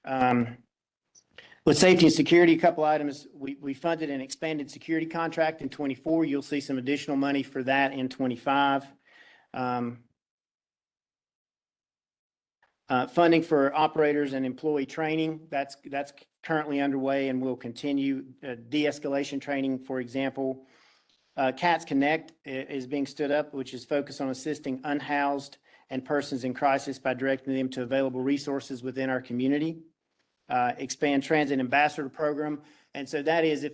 With safety and security, a couple items. We funded an expanded security contract in 24. You'll see some additional money for that in 25. Funding for operators and employee training, that's currently underway and will continue. De-escalation training, for example. CATS Connect is being stood up, which is focused on assisting unhoused and persons in crisis by directing them to available resources within our community. Expand Transit Ambassador Program. And so that is,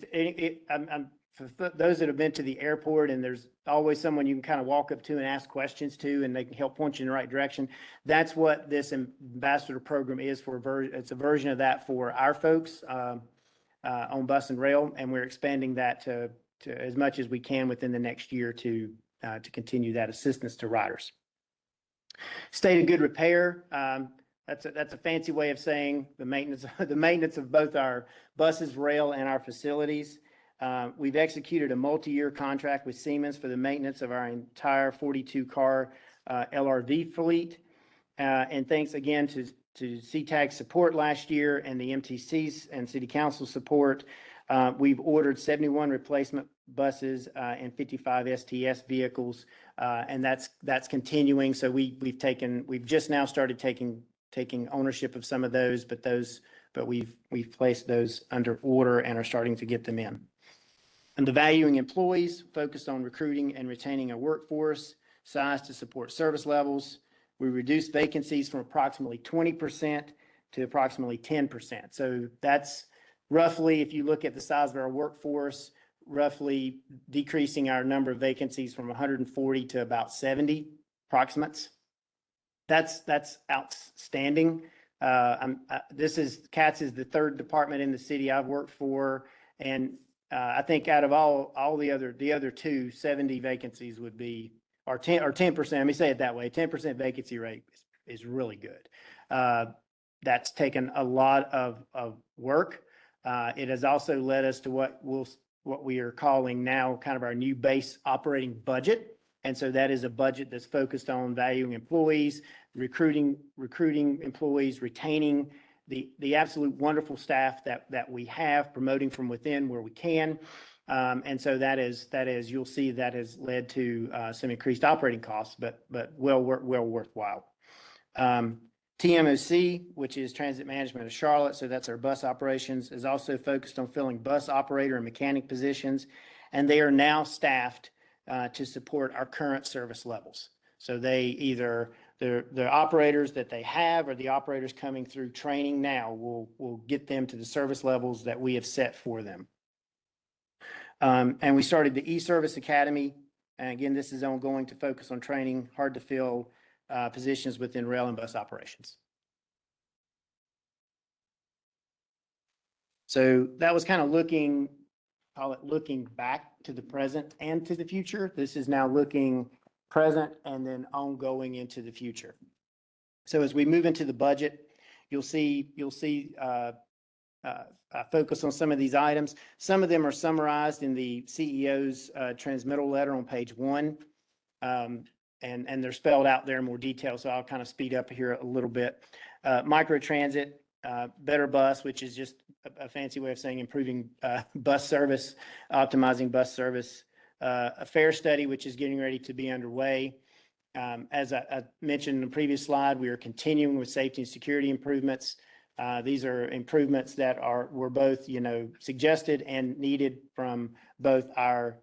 for those that have been to the airport, and there's always someone you can kind of walk up to and ask questions to, and they can help point you in the right direction. That's what this ambassador program is for. It's a version of that for our folks on bus and rail, and we're expanding that to as much as we can within the next year to continue that assistance to riders. State of good repair. That's a fancy way of saying the maintenance of both our buses, rail, and our facilities. We've executed a multi-year contract with Siemens for the maintenance of our entire 42-car LRV fleet. And thanks again to CTAG support last year and the MTC's and City Council support. We've ordered 71 replacement buses and 55 STS vehicles, and that's continuing. So we've just now started taking ownership of some of those, but we've placed those under order and are starting to get them in. And the valuing employees, focused on recruiting and retaining a workforce size to support service levels. We reduced vacancies from approximately 20% to approximately 10%. So that's roughly, if you look at the size of our workforce, roughly decreasing our number of vacancies from 140 to about 70 approximates. That's outstanding. CATS is the third department in the city I've worked for, and I think out of all the other two, 70 vacancies would be, or 10%. Let me say it that way: 10% vacancy rate is really good. That's taken a lot of work. It has also led us to what we are calling now kind of our new base operating budget. And so that is a budget that's focused on valuing employees, recruiting employees, retaining the absolute wonderful staff that we have, promoting from within where we can. And so that is, you'll see that has led to some increased operating costs, but well worthwhile. TMOC, which is Transit Management of Charlotte, so that's our bus operations, is also focused on filling bus operator and mechanic positions, and they are now staffed to support our current service levels. So they either the operators that they have or the operators coming through training now will get them to the service levels that we have set for them. And we started the e-Service Academy. And again, this is ongoing to focus on training hard to fill positions within rail and bus operations. So that was kind of looking back to the present and to the future. This is now looking present and then ongoing into the future. So as we move into the budget, you'll see focus on some of these items. Some of them are summarized in the CEO's transmittal letter on page 1, and they're spelled out there in more detail. So I'll kind of speed up here a little bit. Microtransit, Better Bus, which is just a fancy way of saying improving bus service, optimizing bus service. A fare study, which is getting ready to be underway. As I mentioned in the previous slide, we are continuing with safety and security improvements. These are improvements that were both, suggested and needed from both our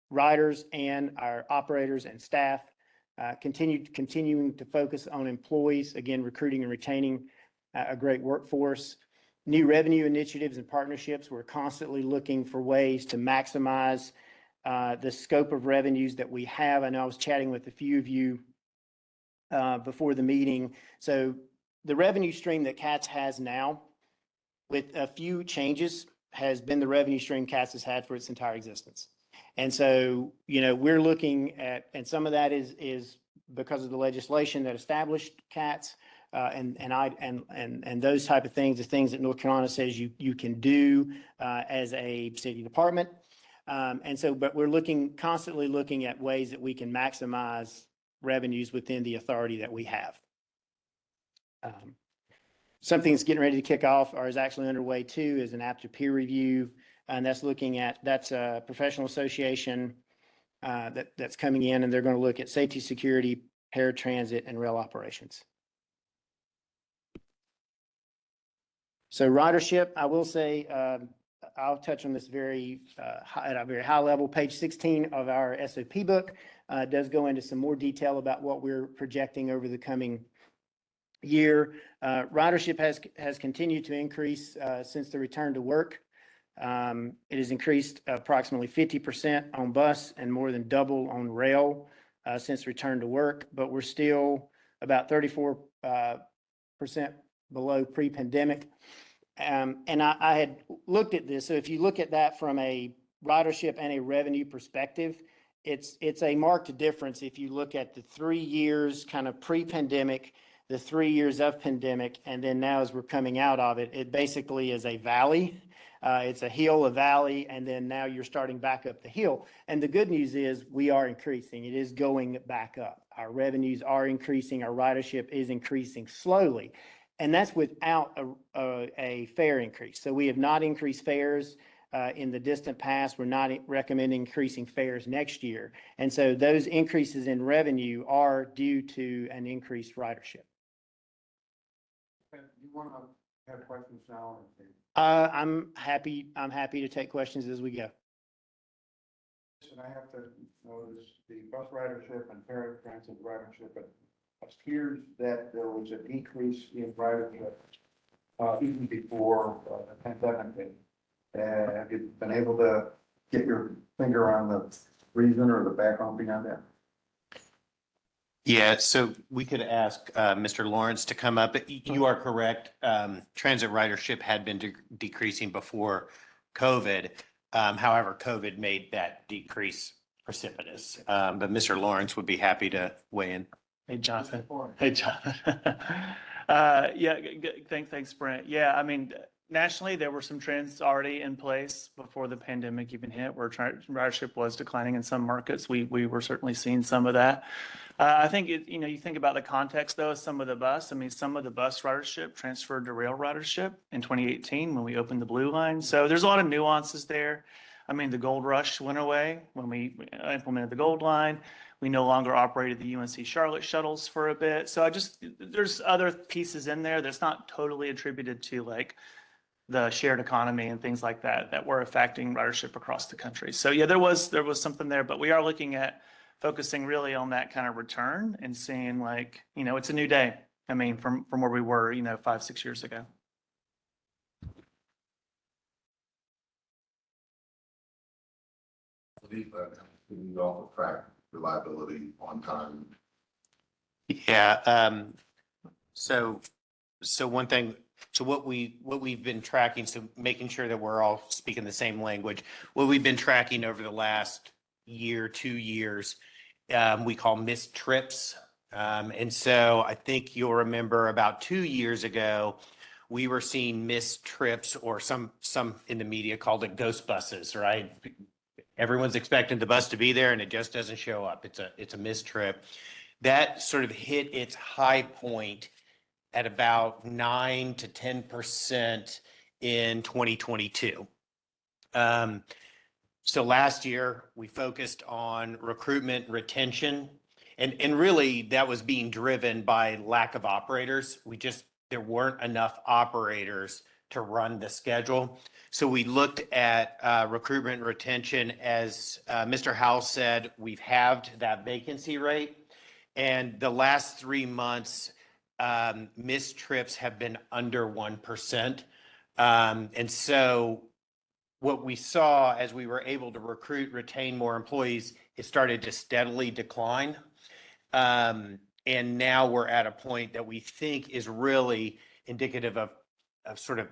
riders and our operators and staff. Continuing to focus on employees, again, recruiting and retaining a great workforce. New revenue initiatives and partnerships. We're constantly looking for ways to maximize the scope of revenues that we have. I know I was chatting with a few of you before the meeting. So the revenue stream that CATS has now, with a few changes, has been the revenue stream CATS has had for its entire existence. And so, we're looking at, and some of that is because of the legislation that established CATS and those type of things, the things that North Carolina says you can do as a city department. And so, but we're constantly looking at ways that we can maximize revenues within the authority that we have. Something that's getting ready to kick off or is actually underway too is an aptitude peer review. And that's that's a professional association that's coming in, and they're going to look at safety, security, paratransit, and rail operations. So ridership, I will say, I'll touch on this at a very high level. Page 16 of our SOP book does go into some more detail about what we're projecting over the coming year. Ridership has continued to increase since the return to work. It has increased approximately 50% on bus and more than double on rail since return to work, but we're still about 34% below pre-pandemic. And I had looked at this. So if you look at that from a ridership and a revenue perspective, it's a marked difference if you look at the 3 years kind of pre-pandemic, the 3 years of pandemic, and then now as we're coming out of it, it basically is a valley. It's a hill, a valley, and then now you're starting back up the hill. And the good news is we are increasing. It is going back up. Our revenues are increasing. Our ridership is increasing slowly. And that's without a fare increase. So we have not increased fares in the distant past. We're not recommending increasing fares next year. And so those increases in revenue are due to an increased ridership. You want to have questions now? I'm happy to take questions as we go. And I have to notice the bus ridership and paratransit ridership. It appears that there was a decrease in ridership even before the pandemic. Have you been able to get your finger on the reason or the background behind that? Yeah, so we could ask Mr. Lawrence to come up. You are correct. Transit ridership had been decreasing before COVID. However, COVID made that decrease precipitous. But Mr. Lawrence would be happy to weigh in. Hey, Jonathan. Hey, John. Yeah, thanks, Brent. Yeah, I mean, nationally, there were some trends already in place before the pandemic even hit, where ridership was declining in some markets. We were certainly seeing some of that. I think, you think about the context, though, some of the bus ridership transferred to rail ridership in 2018 when we opened the Blue Line. So there's a lot of nuances there. I mean, the gold rush went away when we implemented the Gold Line. We no longer operated the UNC Charlotte shuttles for a bit. So there's other pieces in there that's not totally attributed to like the shared economy and things like that were affecting ridership across the country. So yeah, there was something there, but we are looking at focusing really on that kind of return and seeing like, it's a new day. I mean, from where we were, 5-6 years ago. I believe that we also track reliability on time. Yeah. So one thing. So what we've been tracking, so making sure that we're all speaking the same language. What we've been tracking over the last year, 2 years, we call missed trips. And so I think you'll remember about 2 years ago, we were seeing missed trips, or some in the media called it ghost buses, right? Everyone's expecting the bus to be there and it just doesn't show up. It's a missed trip. That sort of hit its high point at about 9 to 10% in 2022. So last year we focused on recruitment, retention, and really that was being driven by lack of operators. There weren't enough operators to run the schedule. So we looked at recruitment and retention. As Mr. Howell said, we've halved that vacancy rate. And the last 3 months, missed trips have been under 1%. And so what we saw as we were able to recruit, retain more employees, it started to steadily decline. And now we're at a point that we think is really indicative of sort of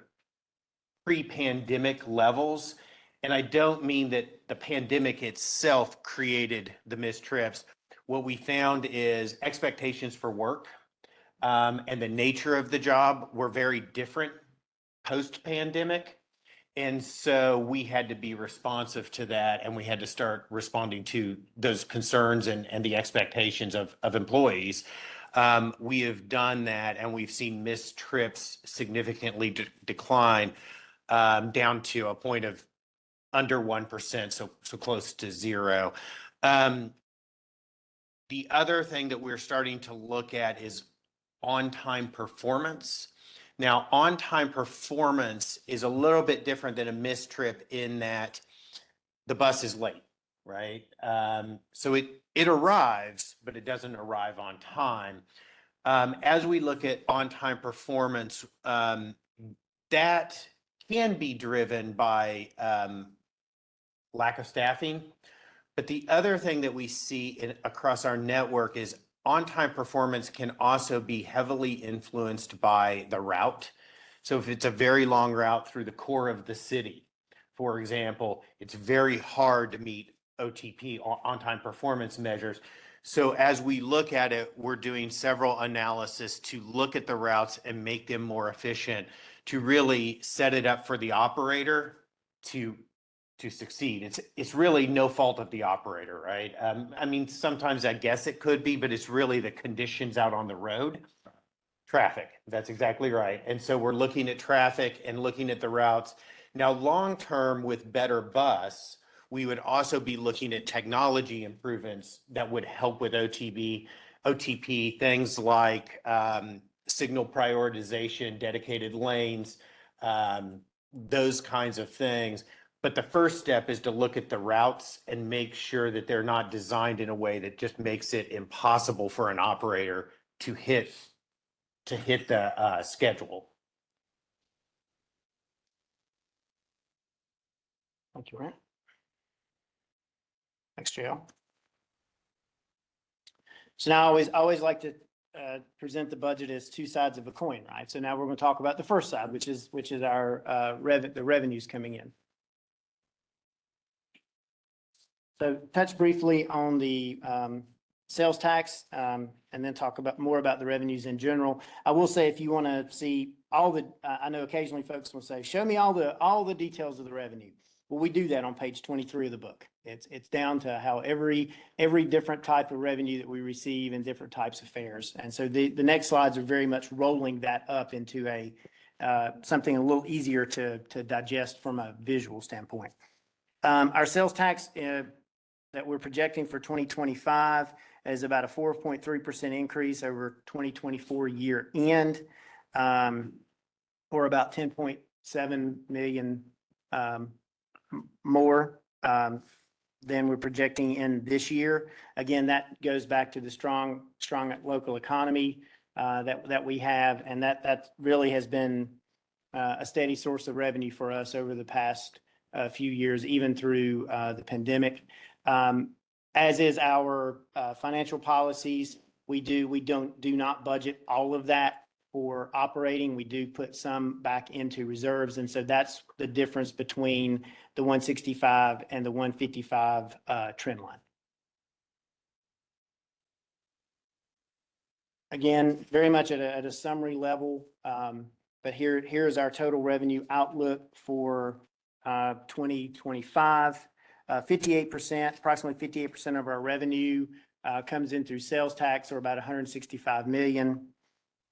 pre-pandemic levels. And I don't mean that the pandemic itself created the missed trips. What we found is expectations for work and the nature of the job were very different post-pandemic. And so we had to be responsive to that, and we had to start responding to those concerns and the expectations of employees. We have done that, and we've seen missed trips significantly decline down to a point of under 1%, so close to zero. The other thing that we're starting to look at is on-time performance. Now, on-time performance is a little bit different than a missed trip in that the bus is late, right? So it arrives, but it doesn't arrive on time. As we look at on-time performance, that can be driven by lack of staffing. But the other thing that we see across our network is on-time performance can also be heavily influenced by the route. So if it's a very long route through the core of the city, for example, it's very hard to meet OTP, on-time performance measures. So as we look at it, we're doing several analysis to look at the routes and make them more efficient, to really set it up for the operator to succeed. It's really no fault of the operator, right? I mean, sometimes I guess it could be, but it's really the conditions out on the road. Traffic, that's exactly right. And so we're looking at traffic and looking at the routes. Now, long-term with better bus, we would also be looking at technology improvements that would help with OTP, things like signal prioritization, dedicated lanes, those kinds of things. But the first step is to look at the routes and make sure that they're not designed in a way that just makes it impossible for an operator to hit the schedule. Thank you, Brent. Thanks, JL. So now I always like to present the budget as two sides of a coin, right? So now we're going to talk about the first side, which is our the revenues coming in. So touch briefly on the sales tax, and then talk more about the revenues in general. I will say, if you want to see all the, I know occasionally folks will say, show me all the details of the revenue. Well, we do that on page 23 of the book. It's down to how every different type of revenue that we receive and different types of fares. And so the next slides are very much rolling that up into a something a little easier to digest from a visual standpoint. Our sales tax that we're projecting for 2025 is about a 4.3% increase over 2024 year end, or about 10.7 million more than we're projecting in this year. Again, that goes back to the strong local economy that we have, and that really has been a steady source of revenue for us over the past few years, even through the pandemic. As is our financial policies, we do not budget all of that for operating. We do put some back into reserves, and so that's the difference between the 165 and the 155 trend line. Again, very much at a summary level, but here's our total revenue outlook for 2025. 58%, approximately 58% of our revenue comes in through sales tax, or about 165 million.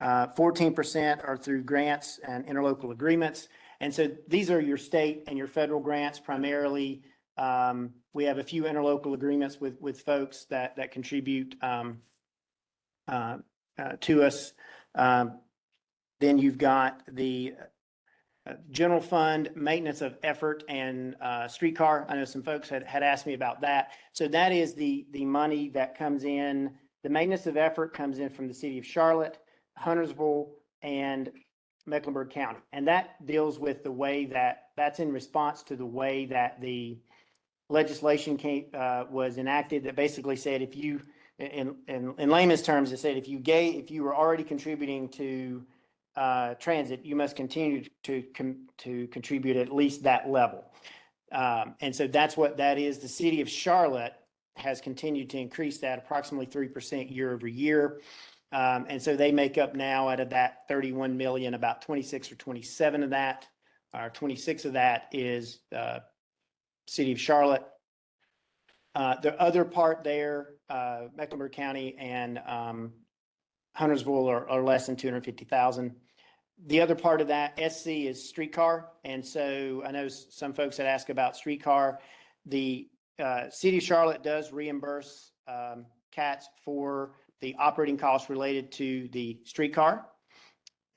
14% are through grants and interlocal agreements. And so these are your state and your federal grants primarily. We have a few interlocal agreements with folks that contribute to us. Then you've got the general fund maintenance of effort and streetcar. I know some folks had asked me about that. So that is the money that comes in. The maintenance of effort comes in from the city of Charlotte, Huntersville, and Mecklenburg County. And that deals with the way that's in response to the way that the legislation was enacted, that basically said, if you, in layman's terms, it said if you were already contributing to transit, you must continue to contribute at least that level. And so that's what that is. The city of Charlotte has continued to increase that approximately 3% year over year. And so they make up now out of that 31 million, about 26 or 27 of that, or 26 of that is city of Charlotte. The other part there, Mecklenburg County and Huntersville are less than 250,000. The other part of that, SC is streetcar. And so I know some folks had asked about streetcar. The city of Charlotte does reimburse CATS for the operating costs related to the streetcar.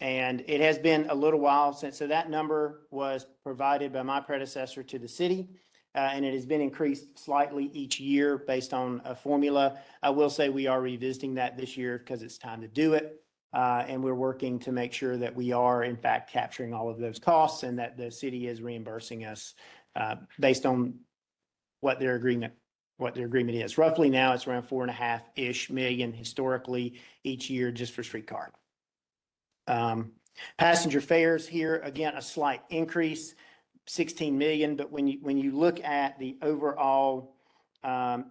And it has been a little while since, so that number was provided by my predecessor to the city. And it has been increased slightly each year based on a formula. I will say we are revisiting that this year because it's time to do it. And we're working to make sure that we are in fact capturing all of those costs and that the city is reimbursing us based on what their agreement is. Roughly now it's around 4.5-ish million historically each year just for streetcar. Passenger fares here, again, a slight increase, 16 million. But when you look at the overall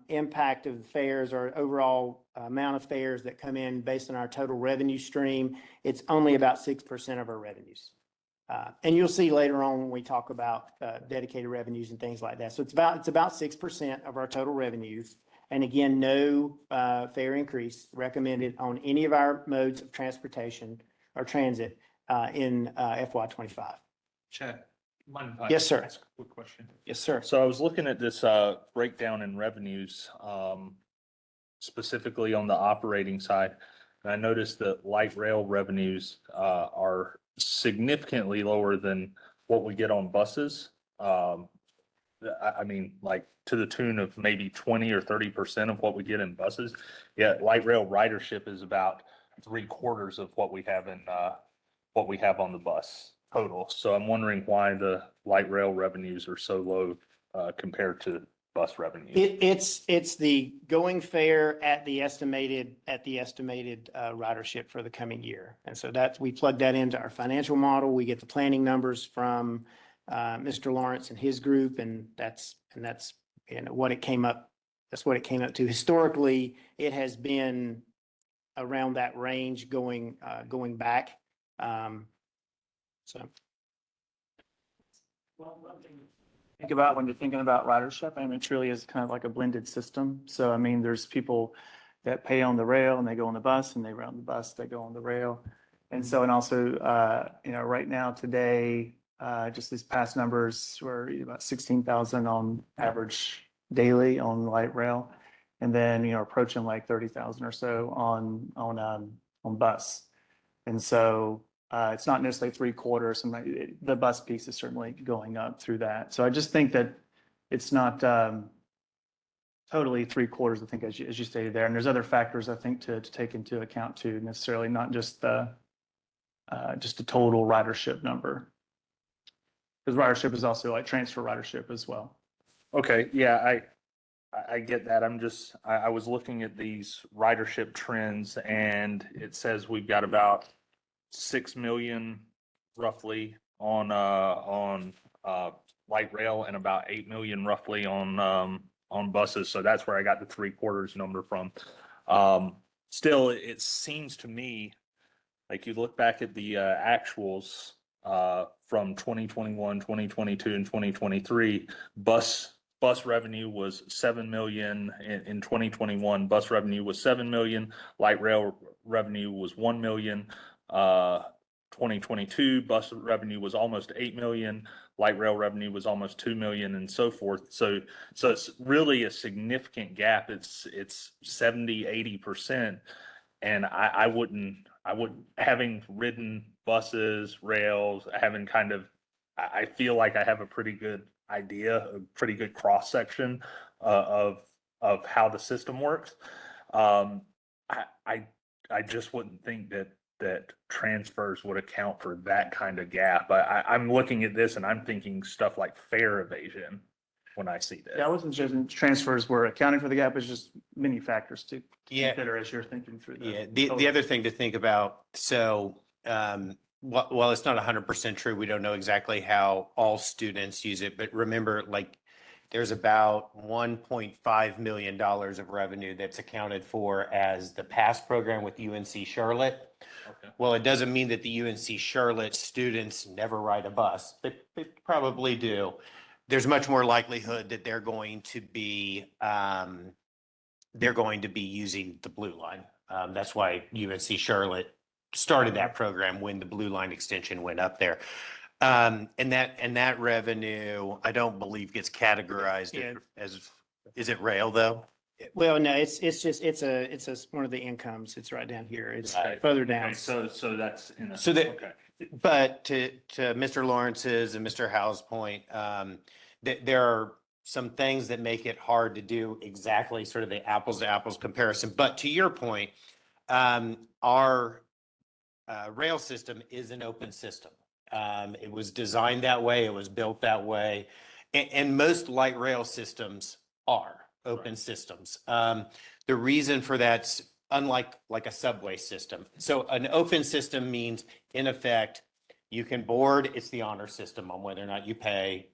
impact of the fares or overall amount of fares that come in based on our total revenue stream, it's only about 6% of our revenues. And you'll see later on when we talk about dedicated revenues and things like that. So it's about 6% of our total revenues. And again, no fare increase recommended on any of our modes of transportation or transit in FY25. Chad, mind if I Yes, sir. ask a quick question? Yes, sir. So I was looking at this breakdown in revenues, specifically on the operating side. And I noticed that light rail revenues are significantly lower than what we get on buses. I mean, like to the tune of maybe 20 or 30% of what we get in buses. Yeah, light rail ridership is about 3/4 of what we have on the bus total. So I'm wondering why the light rail revenues are so low compared to bus revenues. It's the going fare at the estimated ridership for the coming year. And so we plug that into our financial model. We get the planning numbers from Mr. Lawrence and his group, and that's what it came up. That's what it came up to. Historically, it has been around that range going back. So. Think about when you're thinking about ridership, I mean, it truly is kind of like a blended system. So, I mean, there's people that pay on the rail and they go on the bus, and they run the bus, they go on the rail. And so, and also, right now today, just these past numbers were about 16,000 on average daily on light rail. And then, approaching like 30,000 or so on bus. And so it's not necessarily 3/4. The bus piece is certainly going up through that. So I just think that it's not totally 3/4, I think, as you stated there. And there's other factors, I think, to take into account too, necessarily not just just the total ridership number. Because ridership is also like transfer ridership as well. Okay, yeah, I get that. I was looking at these ridership trends, and it says we've got about 6 million roughly on light rail and about 8 million roughly on buses. So that's where I got the 3/4 number from. Still, it seems to me like you look back at the actuals from 2021, 2022, and 2023, bus revenue was 7 million in 2021. Bus revenue was 7 million. Light rail revenue was 1 million. 2022 bus revenue was almost 8 million. Light rail revenue was almost 2 million, and so forth. So it's really a significant gap. It's 70-80%. And I wouldn't, having ridden buses, rails, I feel like I have a pretty good idea, a pretty good cross section of how the system works. I just wouldn't think that transfers would account for that kind of gap. I'm looking at this and I'm thinking stuff like fare evasion when I see this. Yeah, I wasn't just transfers were accounting for the gap. It's just many factors to Yeah. consider as you're thinking through that. Yeah, the other thing to think about, so while it's not 100% true, we don't know exactly how all students use it, but remember, like, there's about $1.5 million of revenue that's accounted for as the PASS program with UNC Charlotte. Okay. Well, it doesn't mean that the UNC Charlotte students never ride a bus. They probably do. There's much more likelihood that they're going to be using the blue line. That's why UNC Charlotte started that program when the Blue Line extension went up there. And that revenue, I don't believe gets categorized Yeah. as, is it rail though? Well, no, it's just, it's one of the incomes. It's right down here. It's Right. further down. Okay, so that's in a. So that- Okay. But to Mr. Lawrence's and Mr. Howe's point, there are some things that make it hard to do exactly sort of the apples to apples comparison. But to your point, our rail system is an open system. It was designed that way. It was built that way. And most light rail systems are open systems. The reason for that's unlike like a subway system. So an open system means, in effect, you can board, it's the honor system on whether or not you pay.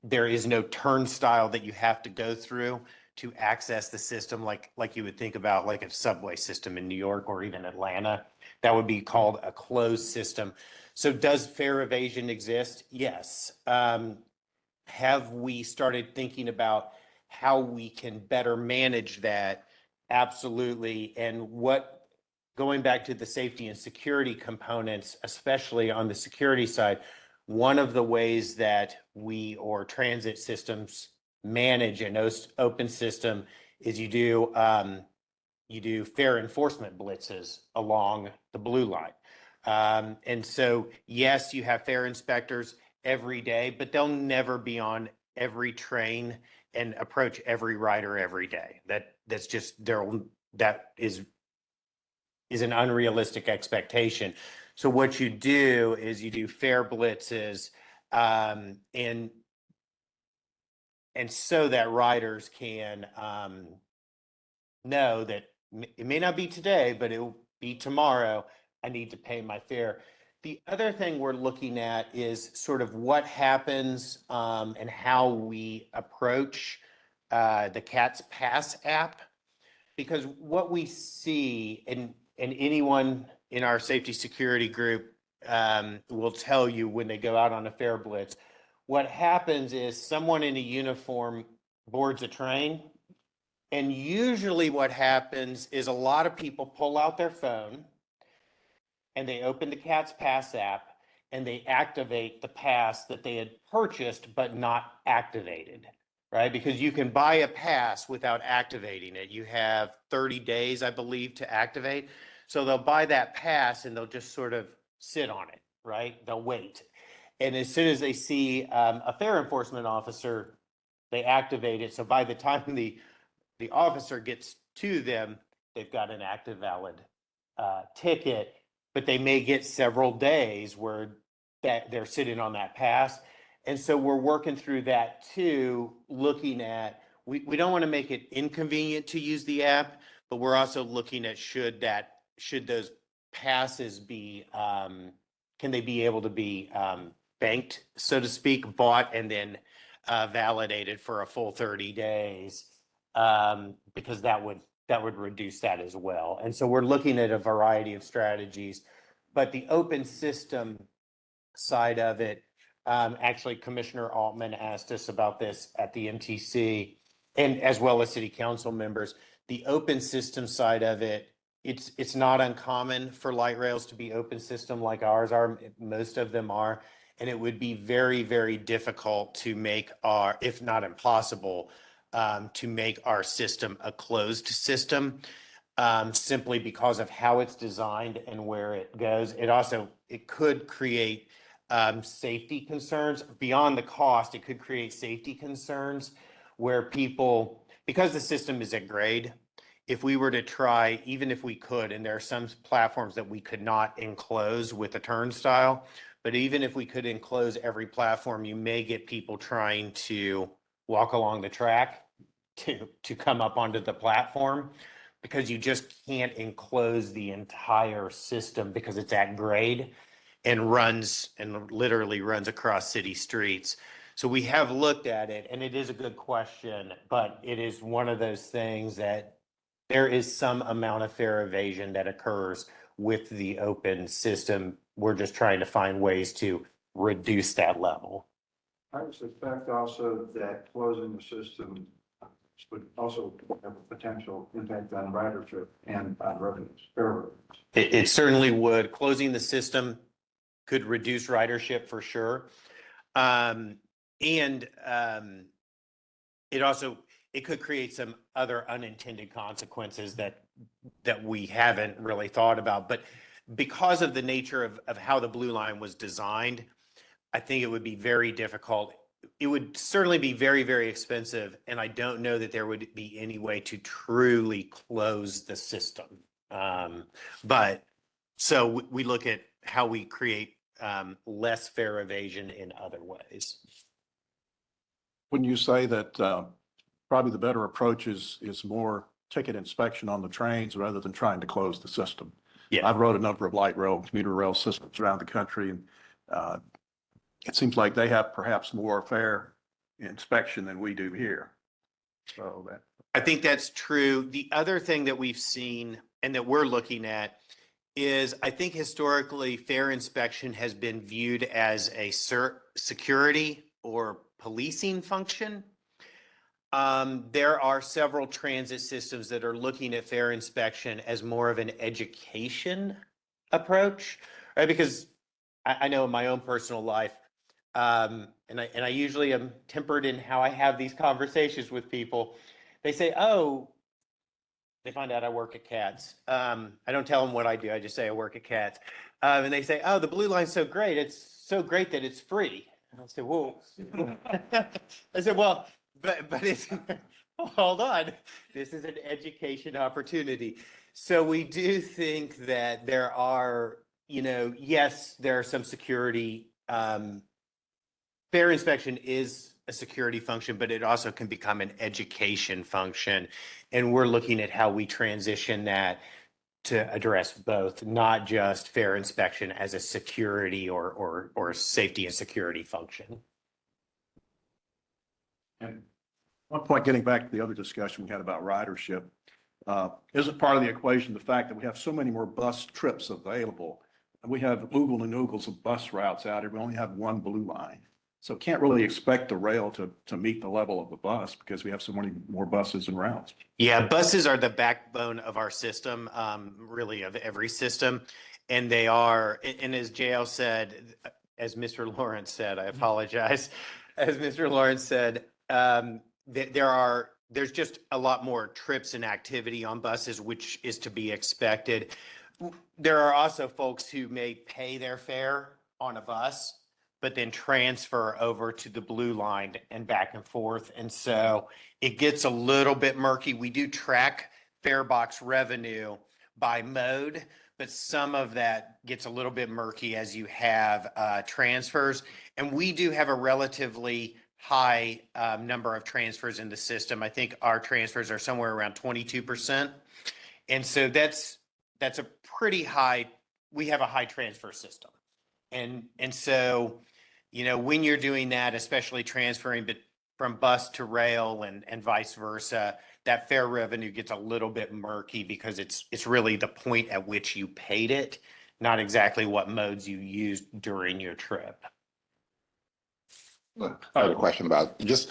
There is no turnstile that you have to go through to access the system like you would think about like a subway system in New York or even Atlanta. That would be called a closed system. So does fare evasion exist? Yes. Have we started thinking about how we can better manage that? Absolutely. And going back to the safety and security components, especially on the security side, one of the ways that we or transit systems manage an open system is you do fare enforcement blitzes along the Blue Line. And so, yes, you have fare inspectors every day, but they'll never be on every train and approach every rider every day. That's just that is an unrealistic expectation. So what you do is you do fare blitzes, and so that riders can know that it may not be today, but it will be tomorrow. I need to pay my fare. The other thing we're looking at is sort of what happens and how we approach the CATS Pass app. Because what we see, and anyone in our safety security group will tell you when they go out on a fare blitz, what happens is someone in a uniform boards a train. And usually what happens is a lot of people pull out their phone and they open the CATS Pass app and they activate the pass that they had purchased but not activated, right? Because you can buy a pass without activating it. You have 30 days, I believe, to activate. So they'll buy that pass and they'll just sort of sit on it, right? They'll wait. And as soon as they see a fare enforcement officer, they activate it. So by the time the officer gets to them, they've got an active valid ticket, but they may get several days where that they're sitting on that pass. And so we're working through that too, looking at, we don't want to make it inconvenient to use the app, but we're also looking at should those passes be, can they be able to be banked, so to speak, bought and then validated for a full 30 days, because that would reduce that as well. And so we're looking at a variety of strategies, but the open system side of it, actually Commissioner Altman asked us about this at the MTC and as well as city council members. The open system side of it, it's not uncommon for light rails to be open system like ours are. Most of them are. And it would be very, very difficult to make if not impossible, to make our system a closed system, simply because of how it's designed and where it goes. It could create safety concerns beyond the cost. It could create safety concerns where people, because the system is at grade, if we were to try, even if we could, and there are some platforms that we could not enclose with a turnstile, but even if we could enclose every platform, you may get people trying to walk along the track to come up onto the platform, because you just can't enclose the entire system because it's at grade and literally runs across city streets. So we have looked at it, and it is a good question, but it is one of those things that there is some amount of fare evasion that occurs with the open system. We're just trying to find ways to reduce that level. I would suspect also that closing the system would also have a potential impact on ridership and on revenues, fare revenues. It certainly would. Closing the system could reduce ridership for sure. And it also, it could create some other unintended consequences that we haven't really thought about. But because of the nature of how the Blue Line was designed, I think it would be very difficult. It would certainly be very, very expensive. And I don't know that there would be any way to truly close the system. But so we look at how we create less fare evasion in other ways. Wouldn't you say that probably the better approach is more ticket inspection on the trains rather than trying to close the system? Yeah. I've rode a number of light rail, commuter rail systems around the country, and it seems like they have perhaps more fare inspection than we do here. So that. I think that's true. The other thing that we've seen and that we're looking at is I think historically fare inspection has been viewed as a security or policing function. There are several transit systems that are looking at fare inspection as more of an education approach, right? Because I know in my own personal life, and I usually am tempered in how I have these conversations with people. They say, oh, they find out I work at CATS. I don't tell them what I do. I just say I work at CATS. And they say, oh, the Blue Line's so great. It's so great that it's free. And I say, whoa. I said, well, but it's, hold on. This is an education opportunity. So we do think that there are, yes, there are some security. Fare inspection is a security function, but it also can become an education function. And we're looking at how we transition that to address both, not just fare inspection as a security or safety and security function. And one point, getting back to the other discussion we had about ridership, isn't part of the equation the fact that we have so many more bus trips available? And we have oogles and oogles of bus routes out here. We only have one Blue Line. So can't really expect the rail to meet the level of the bus because we have so many more buses and routes. Yeah, buses are the backbone of our system, really of every system. And they are, and as JL said, as Mr. Lawrence said, I apologize. As Mr. Lawrence said, there's just a lot more trips and activity on buses, which is to be expected. There are also folks who may pay their fare on a bus, but then transfer over to the Blue Line and back and forth. And so it gets a little bit murky. We do track fare box revenue by mode, but some of that gets a little bit murky as you have transfers. And we do have a relatively high number of transfers in the system. I think our transfers are somewhere around 22%. And so that's a pretty high, we have a high transfer system. And so, when you're doing that, especially transferring from bus to rail and vice versa, that fare revenue gets a little bit murky because it's really the point at which you paid it, not exactly what modes you used during your trip. I have a question about just,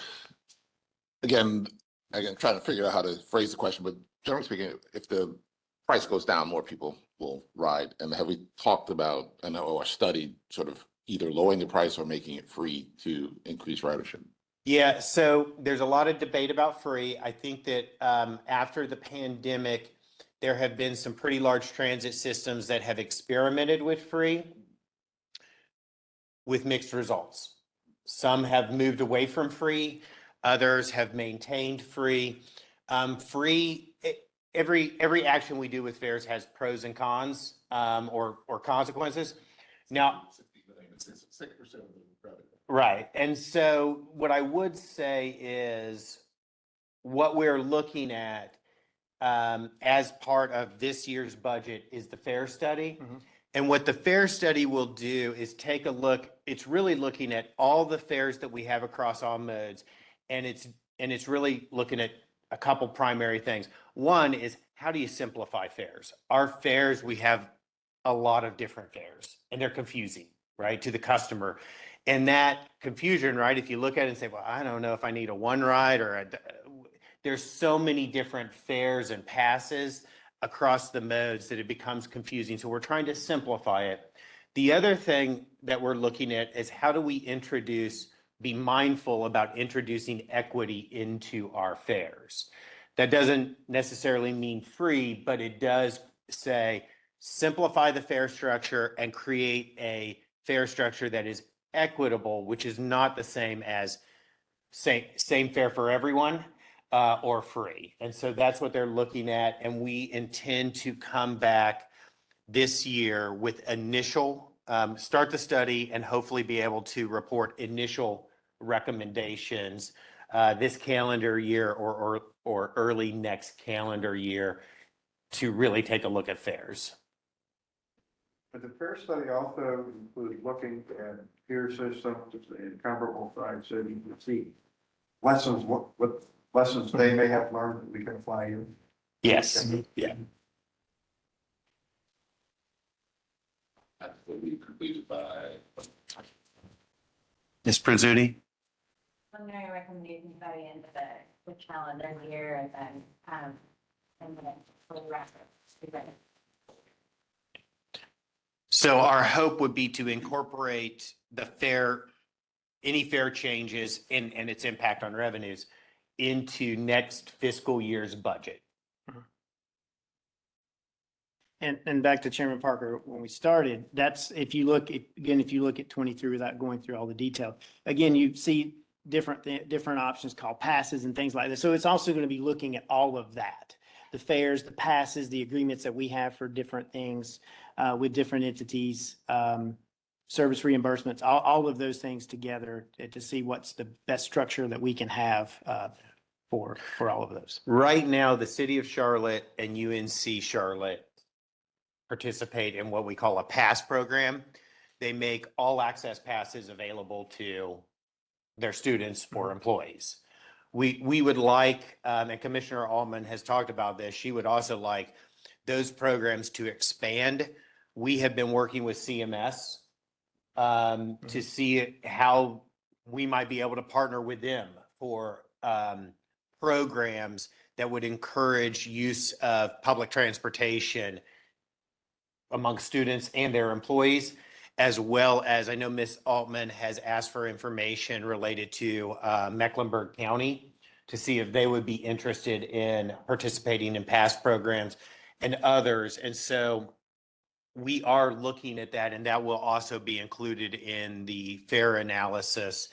again, trying to figure out how to phrase the question, but generally speaking, if the price goes down, more people will ride. And have we talked about, or studied sort of either lowering the price or making it free to increase ridership? Yeah, so there's a lot of debate about free. I think that after the pandemic, there have been some pretty large transit systems that have experimented with free with mixed results. Some have moved away from free, others have maintained free. Every action we do with fares has pros and cons or consequences. Now, 6% of the revenue. right. And so what I would say is what we're looking at as part of this year's budget is the fare study. Mhm. And what the fare study will do is take a look, it's really looking at all the fares that we have across all modes. And it's really looking at a couple primary things. One is, how do you simplify fares? Our fares, we have a lot of different fares and they're confusing, right, to the customer. And that confusion, right, if you look at it and say, well, I don't know if I need a one ride or there's so many different fares and passes across the modes that it becomes confusing. So we're trying to simplify it. The other thing that we're looking at is how do we be mindful about introducing equity into our fares. That doesn't necessarily mean free, but it does say simplify the fare structure and create a fare structure that is equitable, which is not the same as same fare for everyone or free. And so that's what they're looking at. And we intend to come back this year with start the study and hopefully be able to report initial recommendations this calendar year or early next calendar year to really take a look at fares. But the fair study also includes looking at peer systems and comparable size cities to see lessons, what lessons they may have learned that we can apply in. Yes. Yeah. That will be completed by. Ms. Prizzuti? Preliminary recommendations by the end of the calendar year and then we'll wrap it. So our hope would be to incorporate any fare changes and its impact on revenues into next fiscal year's budget. And back to Chairman Parker, when we started, that's, if you look at 23 without going through all the detail, again, you see different options called passes and things like this. So it's also going to be looking at all of that, the fares, the passes, the agreements that we have for different things with different entities, service reimbursements, all of those things together to see what's the best structure that we can have for all of those. Right now, the city of Charlotte and UNC Charlotte participate in what we call a pass program. They make all access passes available to their students or employees. We would like, and Commissioner Altman has talked about this, she would also like those programs to expand. We have been working with CMS to see how we might be able to partner with them for programs that would encourage use of public transportation among students and their employees, as well as I know Ms. Altman has asked for information related to Mecklenburg County to see if they would be interested in participating in past programs and others. And so we are looking at that, and that will also be included in the fare analysis.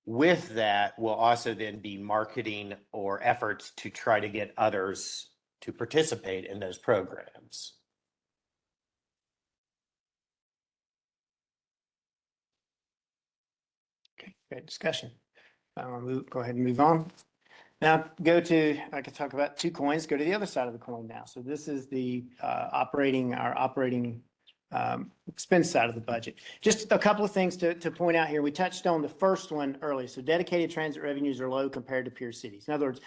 With that will also then be marketing or efforts to try to get others to participate in those programs. Okay, great discussion. Go ahead and move on. Now I could talk about two coins, go to the other side of the coin now. So this is the our operating expense side of the budget. Just a couple of things to point out here. We touched on the first one earlier. So dedicated transit revenues are low compared to peer cities. In other words,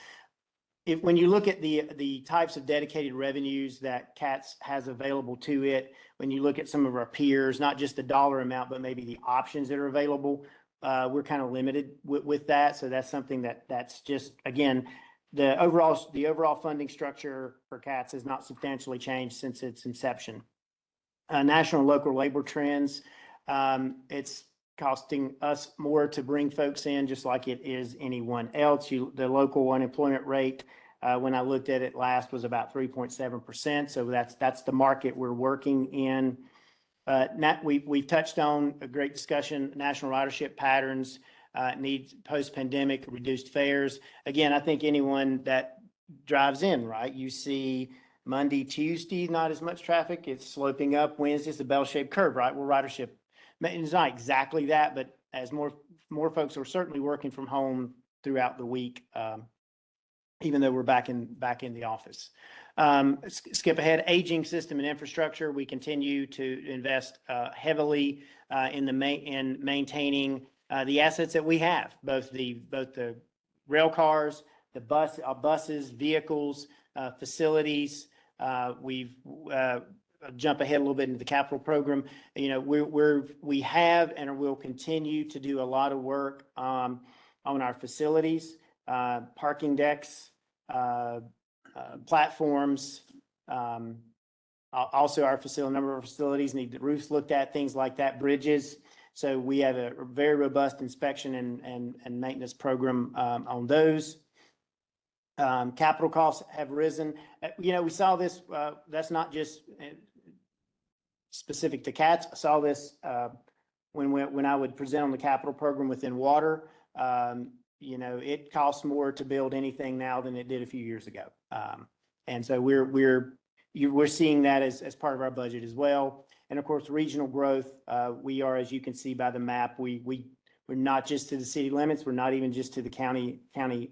when you look at the types of dedicated revenues that CATS has available to it, when you look at some of our peers, not just the dollar amount, but maybe the options that are available, we're kind of limited with that. So that's something that's just, again, the overall funding structure for CATS has not substantially changed since its inception. National and local labor trends, it's costing us more to bring folks in, just like it is anyone else. The local unemployment rate, when I looked at it last, was about 3.7%. So that's the market we're working in. We've touched on a great discussion, national ridership patterns, needs post-pandemic, reduced fares. Again, I think anyone that drives in, right, you see Monday, Tuesday, not as much traffic. It's sloping up. Wednesday, it's a bell-shaped curve, right? Well, ridership, it's not exactly that, but as more folks are certainly working from home throughout the week, even though we're back in the office. Skip ahead, aging system and infrastructure. We continue to invest heavily in maintaining the assets that we have, both the rail cars, the buses, vehicles, facilities. We've jump ahead a little bit into the capital program. You know, we have and will continue to do a lot of work on our facilities. parking decks, platforms. Also our facility, number of facilities need the roofs looked at, things like that, bridges. So we have a very robust inspection and maintenance program on those. Capital costs have risen. We saw this, that's not just specific to cats. I saw this when I would present on the capital program within water. It costs more to build anything now than it did a few years ago. And so we're seeing that as part of our budget as well. And of course, regional growth, we are, as you can see by the map, we're not just to the city limits. We're not even just to the county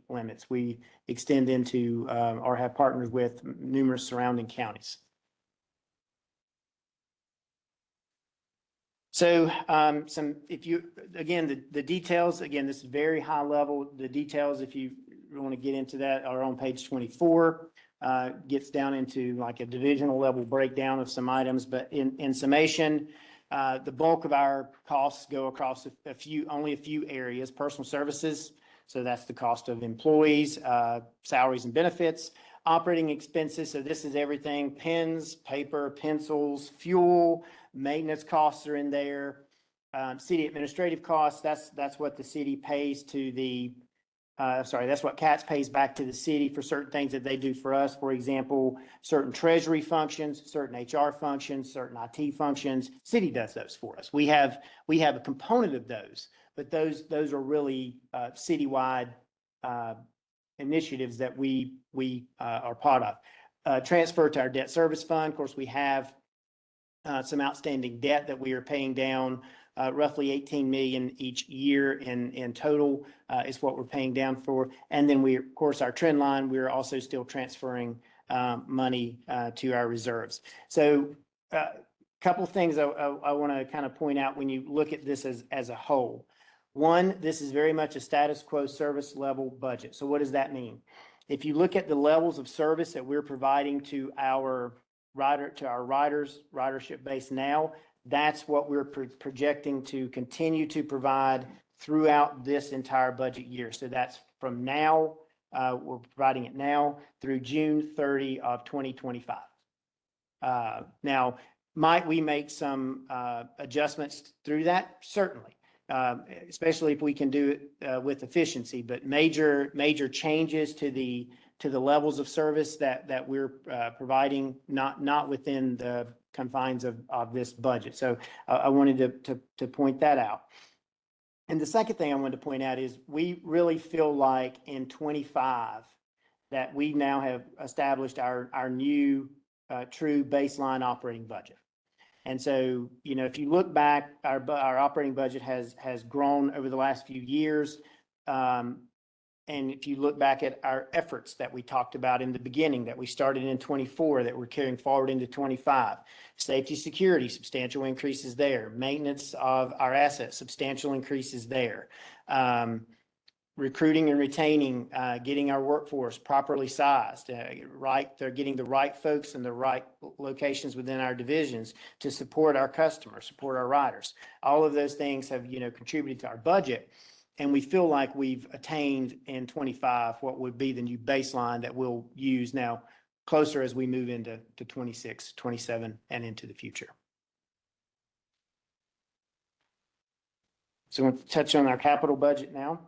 limits. We extend into or have partners with numerous surrounding counties. So the details, again, this is very high level. The details, if you want to get into that, are on page 24. Gets down into like a divisional level breakdown of some items, but in summation, the bulk of our costs go across only a few areas. Personal services, so that's the cost of employees, salaries and benefits. Operating expenses, so this is everything: pens, paper, pencils, fuel, maintenance costs are in there. City administrative costs, that's what the city pays to the that's what CATS pays back to the city for certain things that they do for us. For example, certain treasury functions, certain HR functions, certain IT functions. City does those for us. We have a component of those, but those are really citywide initiatives that we are part of. Transfer to our debt service fund. Of course, we have some outstanding debt that we are paying down. Roughly 18 million each year in total is what we're paying down for. And then of course, our trend line, we're also still transferring money to our reserves. So a couple of things I want to kind of point out when you look at this as a whole. One, this is very much a status quo service level budget. So what does that mean? If you look at the levels of service that we're providing to our ridership base now, that's what we're projecting to continue to provide throughout this entire budget year. So that's from now, we're providing it now through June 30 of 2025. Now, might we make some adjustments through that? Certainly, especially if we can do it with efficiency, but major changes to the levels of service that we're providing, not within the confines of this budget. So I wanted to point that out. And the second thing I wanted to point out is we really feel like in 25 that we now have established our new true baseline operating budget. And so, if you look back, our operating budget has grown over the last few years. And if you look back at our efforts that we talked about in the beginning, that we started in 24, that we're carrying forward into 25, safety, security, substantial increases there. Maintenance of our assets, substantial increases there. Recruiting and retaining, getting our workforce properly sized, they're getting the right folks in the right locations within our divisions to support our customers, support our riders. All of those things have, contributed to our budget. And we feel like we've attained in 25 what would be the new baseline that we'll use now closer as we move into 26, 27, and into the future. So we'll touch on our capital budget now.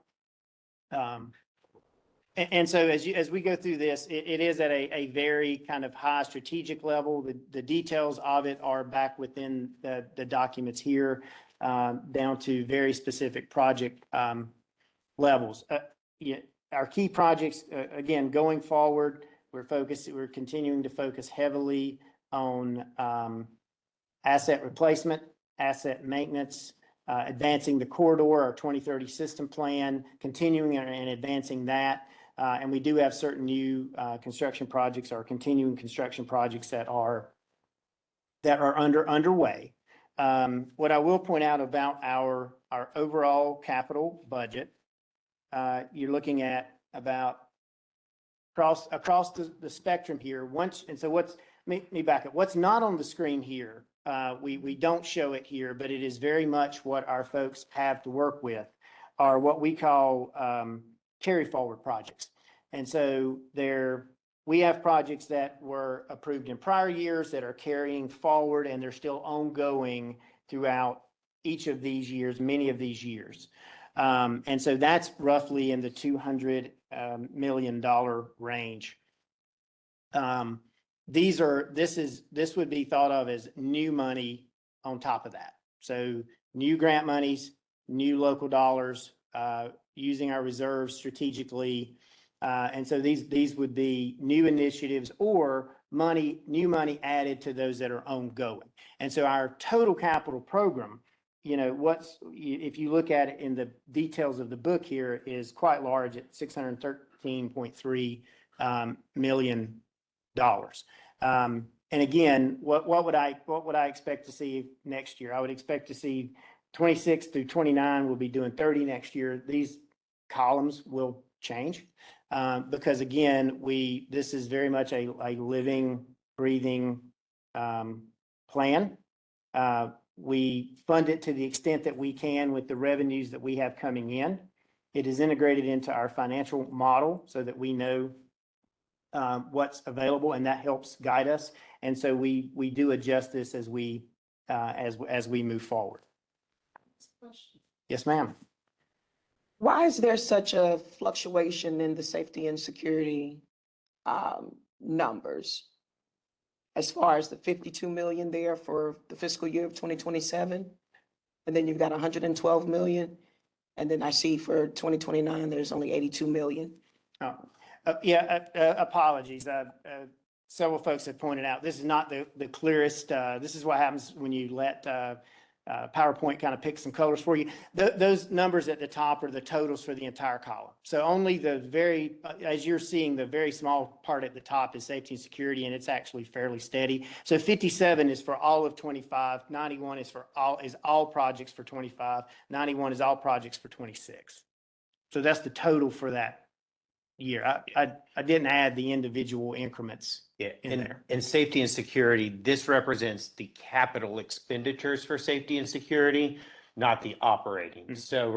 And so as we go through this, it is at a very kind of high strategic level. The details of it are back within the documents here. Down to very specific project levels. Our key projects, again, going forward, we're continuing to focus heavily on asset replacement, asset maintenance, advancing the corridor, our 2030 system plan, continuing and advancing that. And we do have certain new construction projects or continuing construction projects that are underway. What I will point out about our overall capital budget, you're looking at about across the spectrum here. Let me back up. What's not on the screen here, we don't show it here, but it is very much what our folks have to work with, are what we call carry forward projects. And so we have projects that were approved in prior years that are carrying forward, and they're still ongoing throughout each of these years, many of these years. And so that's roughly in the $200 million range. This would be thought of as new money on top of that. So new grant monies, new local dollars, using our reserves strategically. And so these would be new initiatives or new money added to those that are ongoing. And so our total capital program, if you look at it in the details of the book here, is quite large at $613.3 million. And again, what would I expect to see next year? I would expect to see 26 through 29. We'll be doing 30 next year. These columns will change because again, this is very much a living, breathing plan. We fund it to the extent that we can with the revenues that we have coming in. It is integrated into our financial model so that we know what's available, and that helps guide us. And so we do adjust this as we move forward. Yes, ma'am. Why is there such a fluctuation in the safety and security numbers? As far as the 52 million there for the fiscal year of 2027, and then you've got 112 million, and then I see for 2029 there's only 82 million. Apologies. Several folks have pointed out this is not the clearest. This is what happens when you let PowerPoint kind of pick some colors for you. Those numbers at the top are the totals for the entire column. So only as you're seeing, the very small part at the top is safety and security, and it's actually fairly steady. So 57 is for all of 25, 91 is all projects for 25, 91 is all projects for 26. So that's the total for that year. I didn't add the individual increments. Yeah, in there. In safety and security, this represents the capital expenditures for safety and security, not the operating. Mm-hmm. So,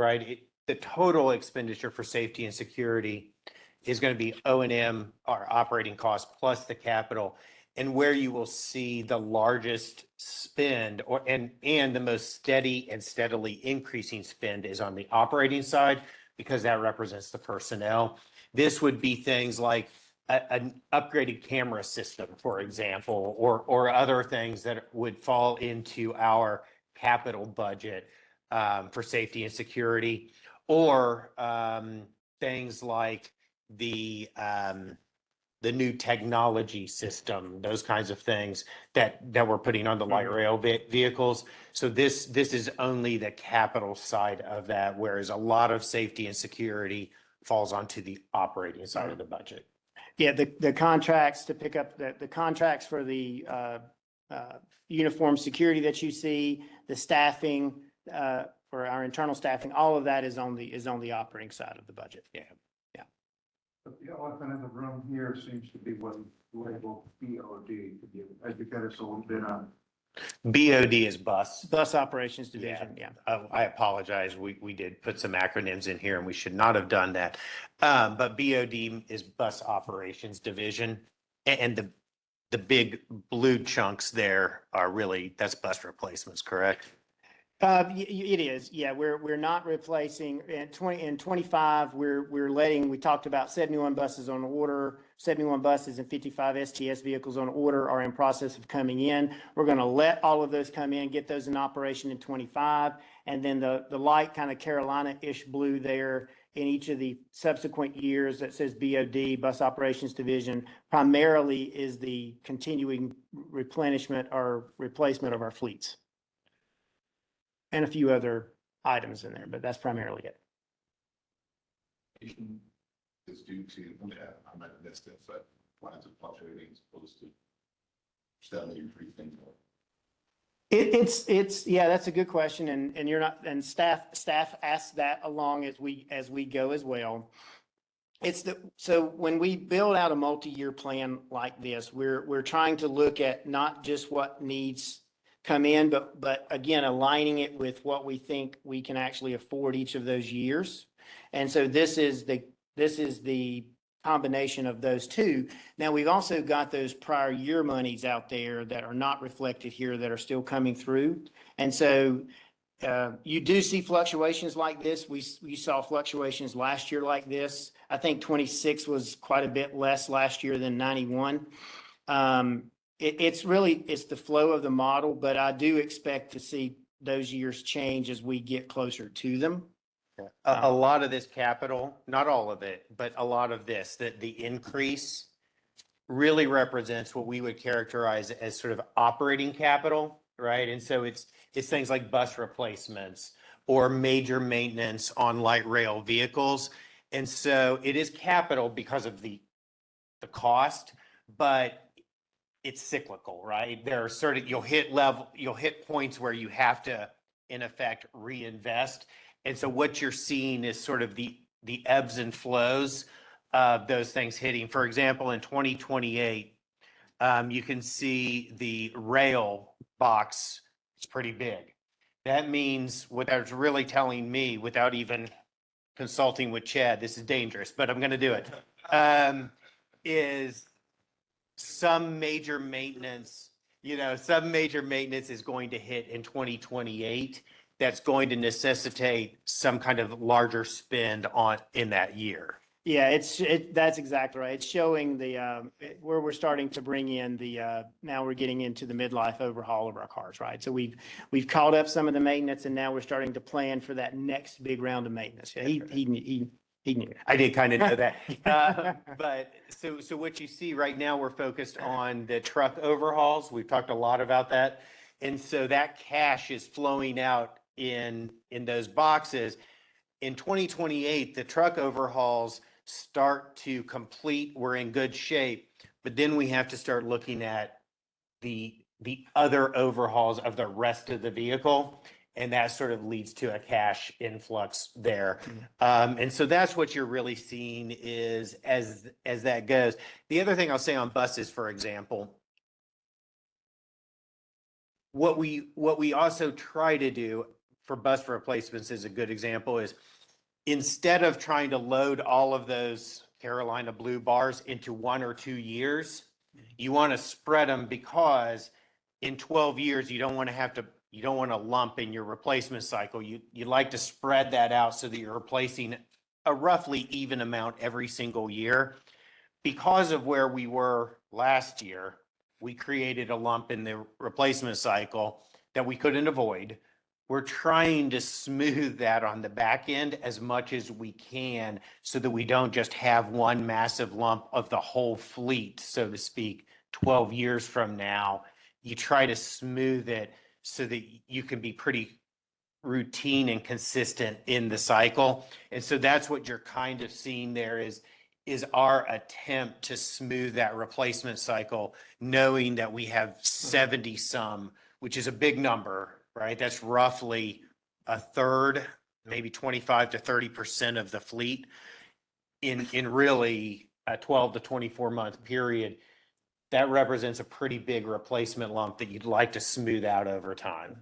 the total expenditure for safety and security is going to be O&M, our operating costs, plus the capital. And where you will see the largest spend and the most steady and steadily increasing spend is on the operating side, because that represents the personnel. This would be things like an upgraded camera system, for example, or other things that would fall into our capital budget for safety and security, or things like the new technology system, those kinds of things that we're putting on the light rail vehicles. So this is only the capital side of that, whereas a lot of safety and security falls onto the operating side of the budget. Yeah, the contracts to pick up the contracts for the uniform security that you see, the staffing for our internal staffing, all of that is on the operating side of the budget. Yeah. But the elephant in the room here seems to be what labeled BOD. Could you educate us a little bit on? BOD is bus. Bus operations division, yeah. Oh, I apologize. We did put some acronyms in here and we should not have done that. But BOD is bus operations division. And the big blue chunks there are that's bus replacements, correct? It is, yeah. We're not replacing in 25. We talked about 71 buses on order, 71 buses and 55 STS vehicles on order are in process of coming in. We're going to let all of those come in, get those in operation in 25, and then the light kind of Carolina-ish blue there in each of the subsequent years that says BOD, Bus Operations Division, primarily is the continuing replenishment or replacement of our fleets. And a few other items in there, but that's primarily it. Is due to, I might have missed it, but why is it fluctuating as opposed to steadily increasing? Yeah, that's a good question. And staff asks that along as we go as well. So when we build out a multi-year plan like this, we're trying to look at not just what needs come in, but again, aligning it with what we think we can actually afford each of those years. And so this is This is the combination of those two. Now, we've also got those prior year monies out there that are not reflected here that are still coming through. And so you do see fluctuations like this. We saw fluctuations last year like this. I think 26 was quite a bit less last year than 91. It's really, it's the flow of the model, but I do expect to see those years change as we get closer to them. A lot of this capital, not all of it, but a lot of this, that the increase really represents what we would characterize as sort of operating capital, right? And so it's things like bus replacements or major maintenance on light rail vehicles. And so it is capital because of the cost, but it's cyclical, right? There are certain, you'll hit points where you have to, in effect, reinvest. And so what you're seeing is sort of the ebbs and flows of those things hitting. For example, in 2028, you can see the rail box is pretty big. That means what that's really telling me, without even consulting with Chad, this is dangerous, but I'm going to do it, is some major maintenance, some major maintenance is going to hit in 2028. That's going to necessitate some kind of larger spend in that year. Yeah, that's exactly right. It's showing where we're starting to bring in now we're getting into the midlife overhaul of our cars, right? So we've caught up some of the maintenance, and now we're starting to plan for that next big round of maintenance. Yeah, he knew. I did kind of know that. But so what you see right now, we're focused on the truck overhauls. We've talked a lot about that. And so that cash is flowing out in those boxes. In 2028, the truck overhauls start to complete. We're in good shape, but then we have to start looking at the other overhauls of the rest of the vehicle. And that sort of leads to a cash influx there. And so that's what you're really seeing is as that goes. The other thing I'll say on buses, for example, what we also try to do for bus replacements is a good example is instead of trying to load all of those Carolina blue bars into 1 or 2 years, you want to spread them because in 12 years, you don't want to lump in your replacement cycle. You like to spread that out so that you're replacing a roughly even amount every single year. Because of where we were last year, we created a lump in the replacement cycle that we couldn't avoid. We're trying to smooth that on the back end as much as we can so that we don't just have one massive lump of the whole fleet, so to speak, 12 years from now. You try to smooth it so that you can be pretty routine and consistent in the cycle. And so that's what you're kind of seeing there is our attempt to smooth that replacement cycle, knowing that we have 70 some, which is a big number, right? That's roughly a third, maybe 25 to 30% of the fleet in really a 12 to 24 month period. That represents a pretty big replacement lump that you'd like to smooth out over time.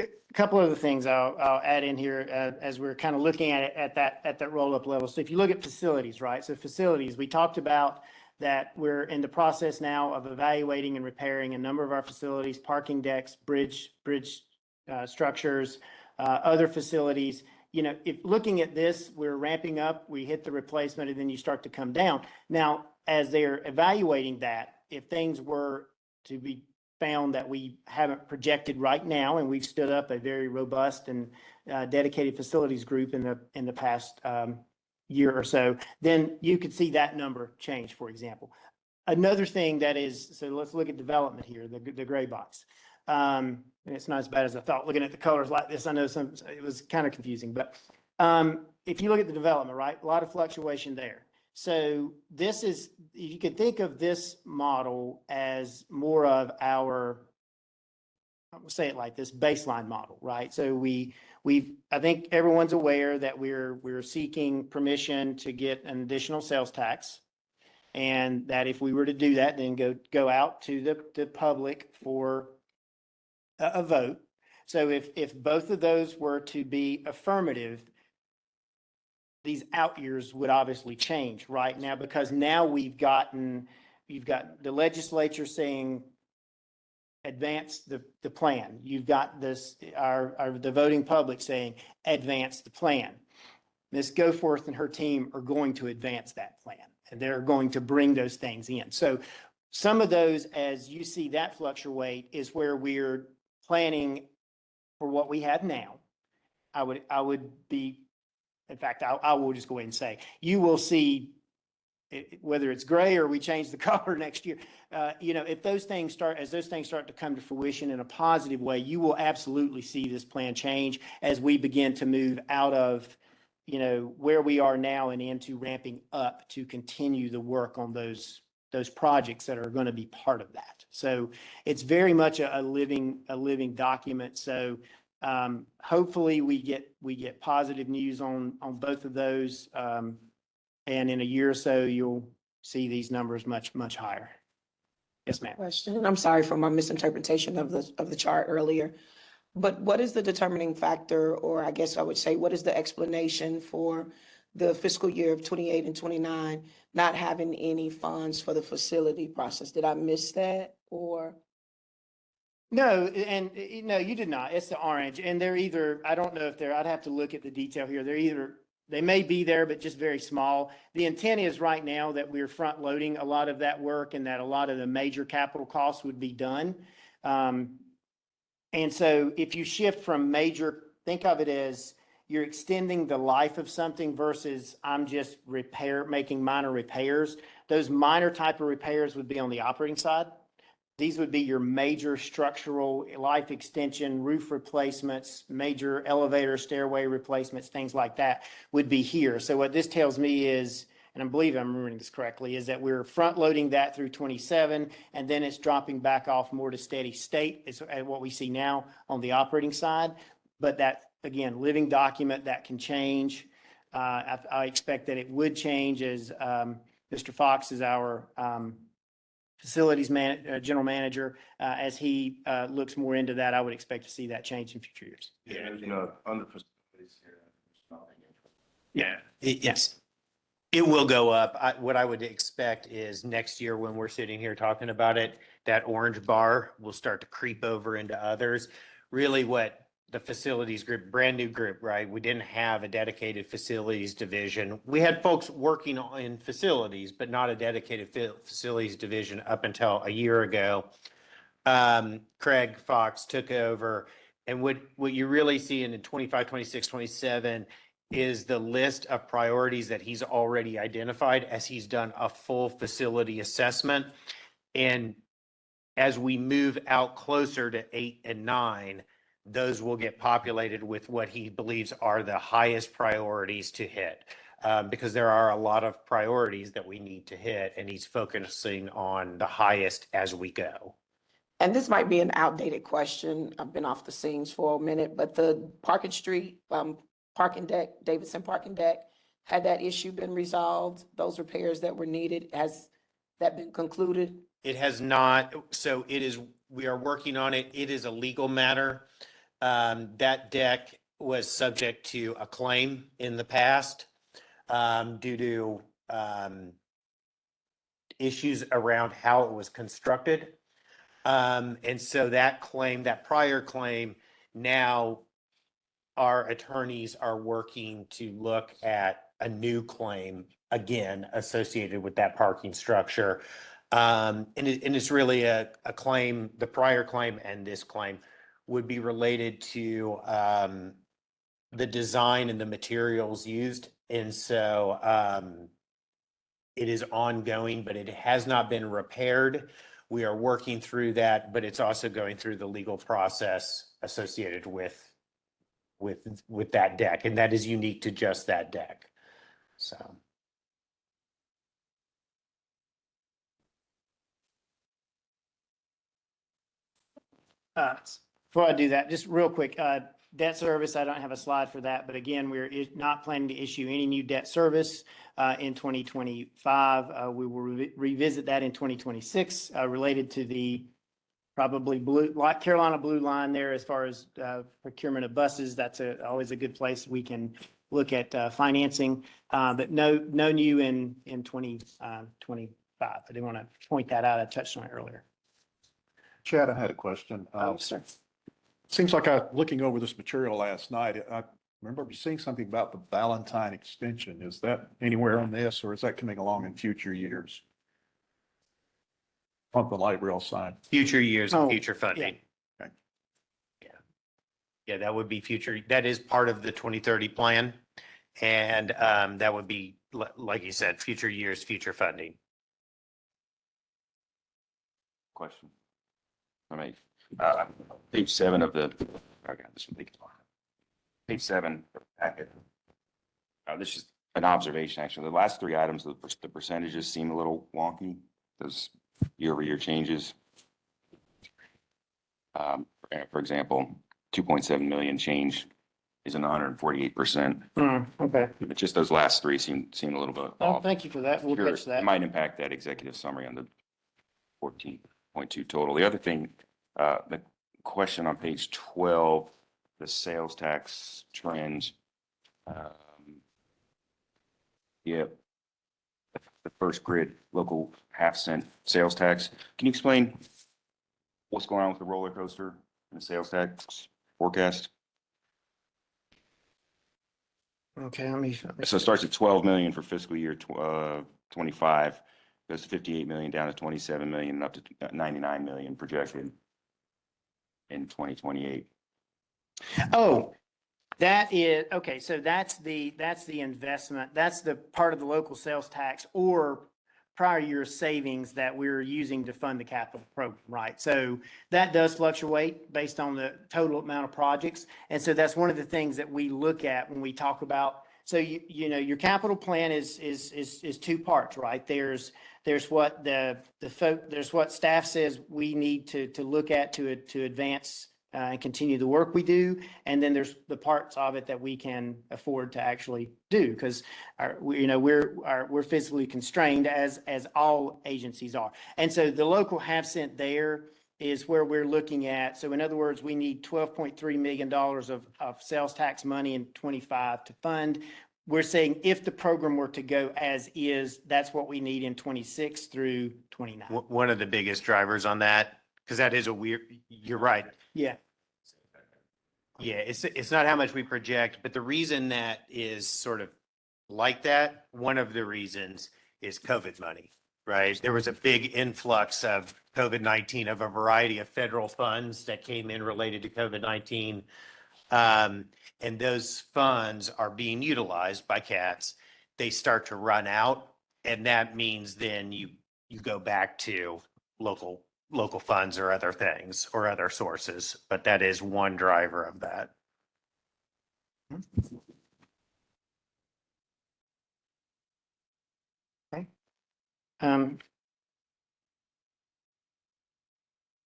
A couple of the things I'll add in here as we're kind of looking at it at that roll-up level. So if you look at facilities, right? So facilities, we talked about that we're in the process now of evaluating and repairing a number of our facilities, parking decks, bridge structures, other facilities. If looking at this, we're ramping up, we hit the replacement, and then you start to come down. Now, as they're evaluating that, if things were to be found that we haven't projected right now, and we've stood up a very robust and dedicated facilities group in the past year or so, then you could see that number change, for example. Another thing that is, so let's look at development here, the gray box. And it's not as bad as I thought looking at the colors like this. I know it was kind of confusing, but if you look at the development, right, a lot of fluctuation there. So this is, you could think of this model as more of our, I'll say it like this, baseline model, right? So I think everyone's aware that we're seeking permission to get an additional sales tax. And that if we were to do that, then go out to the public for a vote. So if both of those were to be affirmative, these out years would obviously change right now, because now you've got the legislature saying, advance the plan. You've got this, the voting public saying, advance the plan. Ms. Goforth and her team are going to advance that plan, and they're going to bring those things in. So some of those, as you see that fluctuate, is where we're planning for what we have now. I would be, in fact, I will just go ahead and say, you will see whether it's gray or we change the color next year. If those things start to come to fruition in a positive way, you will absolutely see this plan change as we begin to move out of, where we are now and into ramping up to continue the work on those projects that are going to be part of that. So it's very much a living document. So hopefully we get positive news on both of those. And in a year or so, you'll see these numbers much, much higher. Yes, ma'am. Question, and I'm sorry for my misinterpretation of the chart earlier, but what is the determining factor, or I guess I would say, what is the explanation for the fiscal year of 28 and 29 not having any funds for the facility process? Did I miss that, or? No, and no, you did not. It's the orange, and they're either, I don't know if I'd have to look at the detail here. They may be there, but just very small. The intent is right now that we're front loading a lot of that work, and that a lot of the major capital costs would be done. And so if you shift from major, think of it as you're extending the life of something versus I'm just making minor repairs. Those minor type of repairs would be on the operating side. These would be your major structural life extension, roof replacements, major elevator, stairway replacements, things like that would be here. So what this tells me is, and I believe I'm remembering this correctly, is that we're front loading that through 27, and then it's dropping back off more to steady state is what we see now on the operating side. But that, again, living document that can change. I expect that it would change as Mr. Fox is our facilities general manager. As he looks more into that, I would expect to see that change in future years. Yeah, under facilities here. Yeah. Yes. It will go up. What I would expect is next year when we're sitting here talking about it, that orange bar will start to creep over into others. Really what the facilities group, brand new group, right? We didn't have a dedicated facilities division. We had folks working in facilities, but not a dedicated facilities division up until a year ago. Craig Fox took over, and what you really see in 25, 26, 27 is the list of priorities that he's already identified as he's done a full facility assessment. And as we move out closer to 8 and 9, those will get populated with what he believes are the highest priorities to hit. Because there are a lot of priorities that we need to hit, and he's focusing on the highest as we go. And this might be an outdated question. I've been off the scenes for a minute, but the Parking Street, parking deck, Davidson parking deck, had that issue been resolved? Those repairs that were needed, has that been concluded? It has not. So we are working on it. It is a legal matter. That deck was subject to a claim in the past due to issues around how it was constructed. And so that prior claim, now our attorneys are working to look at a new claim again associated with that parking structure. And it's really a claim, the prior claim and this claim would be related to the design and the materials used. And so it is ongoing, but it has not been repaired. We are working through that, but it's also going through the legal process associated with that deck, and that is unique to just that deck. So. Before I do that, just real quick, debt service, I don't have a slide for that, but again, we're not planning to issue any new debt service in 2025. We will revisit that in 2026 related to the probably Carolina Blue Line there as far as procurement of buses. That's always a good place we can look at financing, but no new in 2025. I didn't want to point that out. I touched on it earlier. Chad, I had a question. Sir. Seems like looking over this material last night, I remember seeing something about the Valentine extension. Is that anywhere on this, or is that coming along in future years? On the light rail side. Future years and Oh, future funding. Okay. Yeah, that would be future, that is part of the 2030 plan. And that would be, like you said, future years, future funding. Question. I mean, page 7 of the, I got this one. Page 7 of the packet. This is an observation, actually. The last 3 items, the percentages seem a little wonky. Those year-over-year changes. For example, 2.7 million change is an 148%. Okay. But just those last 3 seem a little bit Well, off. thank you for that. We'll Sure, catch that. it might impact that executive summary on the 14.2 total. The other thing, the question on page 12, the sales tax trends. Yeah, the first grid, local half-cent sales tax. Can you explain what's going on with the roller coaster and the sales tax forecast? Okay, let me. So it starts at 12 million for fiscal year 25, goes to 58 million, down to 27 million, and up to 99 million projected in 2028. Oh, that is, okay, so that's the investment, that's the part of the local sales tax or prior year savings that we're using to fund the capital program, right? So that does fluctuate based on the total amount of projects. And so that's one of the things that we look at when we talk about, so you know, your capital plan is 2 parts, right? There's what there's what staff says we need to look at to advance and continue the work we do. And then there's the parts of it that we can afford to actually do because we're physically constrained as all agencies are. And so the local half-cent there is where we're looking at. So in other words, we need $12.3 million of sales tax money in 25 to fund. We're saying if the program were to go as is, that's what we need in 26 through 29. One of the biggest drivers on that, because that is you're right. Yeah. Yeah, it's not how much we project, but the reason that is sort of like that, one of the reasons is COVID money, right? There was a big influx of COVID-19 of a variety of federal funds that came in related to COVID-19. And those funds are being utilized by CATS. They start to run out, and that means then you go back to local funds or other things or other sources, but that is one driver of that. Okay.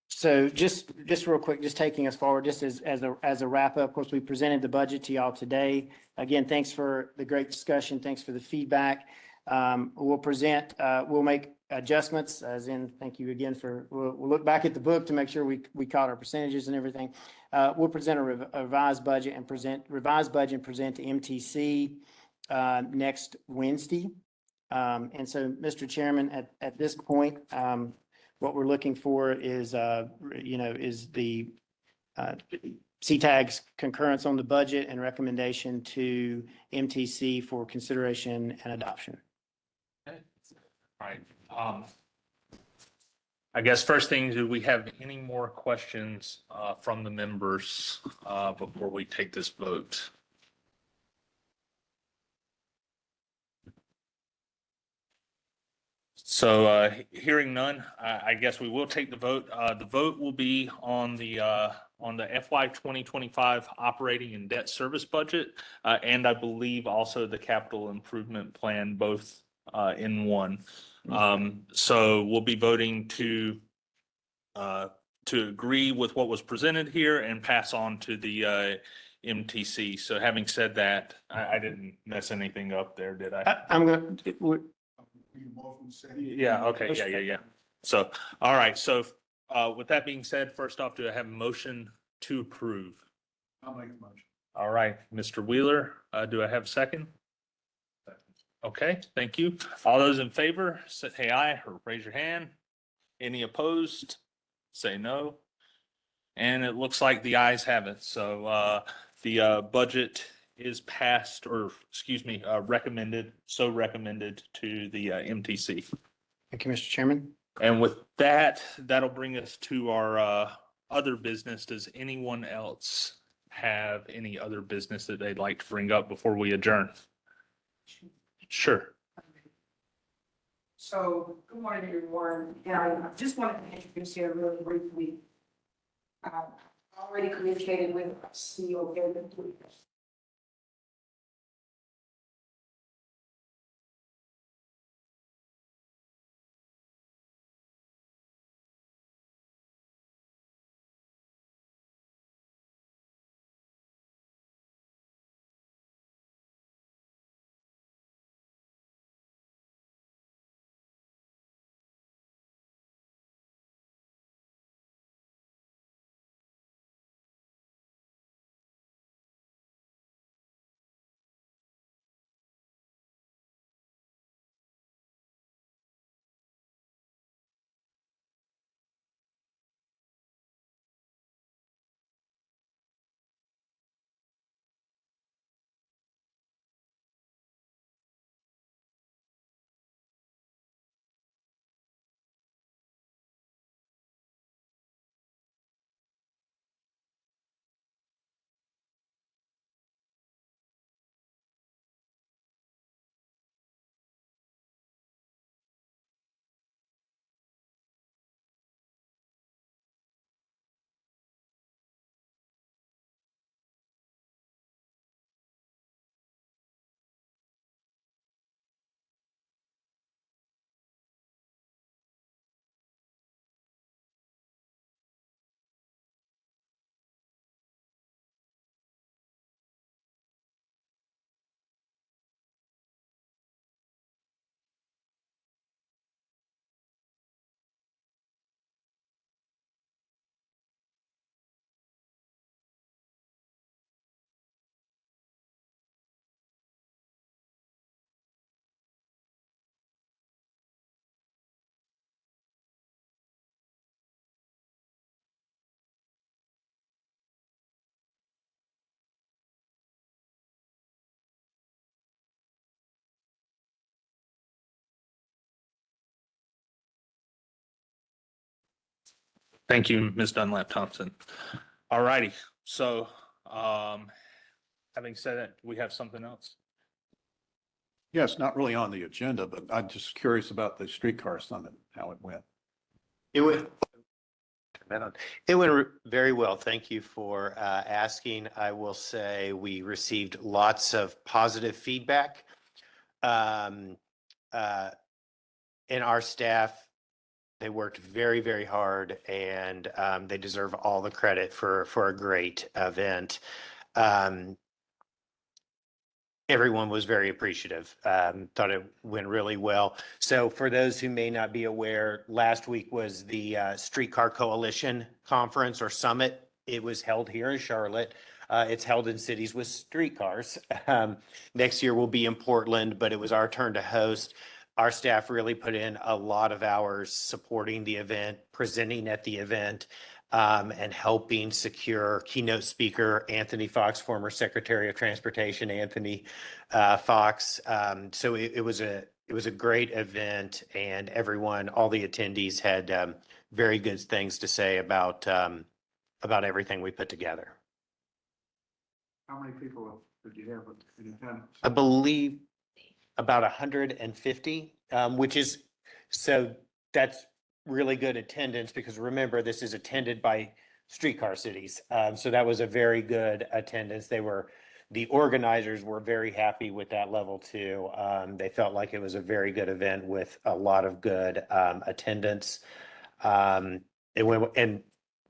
So just real quick, just taking us forward, just as a wrap up, of course, we presented the budget to y'all today. Again, thanks for the great discussion. Thanks for the feedback. We'll make adjustments as in, thank you again we'll look back at the book to make sure we caught our percentages and everything. We'll present a revised budget and present to MTC next Wednesday. And so, Mr. Chairman, at this point, what we're looking for is the CTAG's concurrence on the budget and recommendation to MTC for consideration and adoption. Okay. All right. I guess first thing, do we have any more questions from the members before we take this vote? So hearing none, I guess we will take the vote. The vote will be on the FY 2025 operating and debt service budget, and I believe also the capital improvement plan, both in one. So we'll be voting to agree with what was presented here and pass on to the MTC. So having said that, I didn't mess anything up there, did I? I'm going to, Yeah, okay, yeah. So, all right, so with that being said, first off, do I have a motion to approve? I'll make the motion. All right, Mr. Wheeler, do I have a second? Okay, thank you. All those in favor, say aye or raise your hand. Any opposed? Say no. And it looks like the ayes have it. So the budget is passed, or excuse me, recommended to the MTC. Thank you, Mr. Chairman. And with that, that'll bring us to our other business. Does anyone else have any other business that they'd like to bring up before we adjourn? Sure. So, good morning, everyone. I just wanted to introduce you really briefly. I've already communicated with our CEO, David. Thank you, Ms. Dunlap Thompson. All righty, so having said that, we have something else? Yes, not really on the agenda, but I'm just curious about the streetcar summit, how it went. It went, it went very well. Thank you for asking. I will say we received lots of positive feedback. And our staff, they worked very, very hard, and they deserve all the credit for a great event. Everyone was very appreciative. Thought it went really well. So for those who may not be aware, last week was the Streetcar Coalition Conference or Summit. It was held here in Charlotte. It's held in cities with streetcars. Next year will be in Portland, but it was our turn to host. Our staff really put in a lot of hours supporting the event, presenting at the event, and helping secure keynote speaker Anthony Fox, former Secretary of Transportation, Anthony Fox. So it was a great event, and everyone, all the attendees had very good things to say about everything we put together. How many people did you have in attendance? I believe about 150, which is, so that's really good attendance, because remember, this is attended by streetcar cities. So that was a very good attendance. The organizers were very happy with that level too. They felt like it was a very good event with a lot of good attendance. And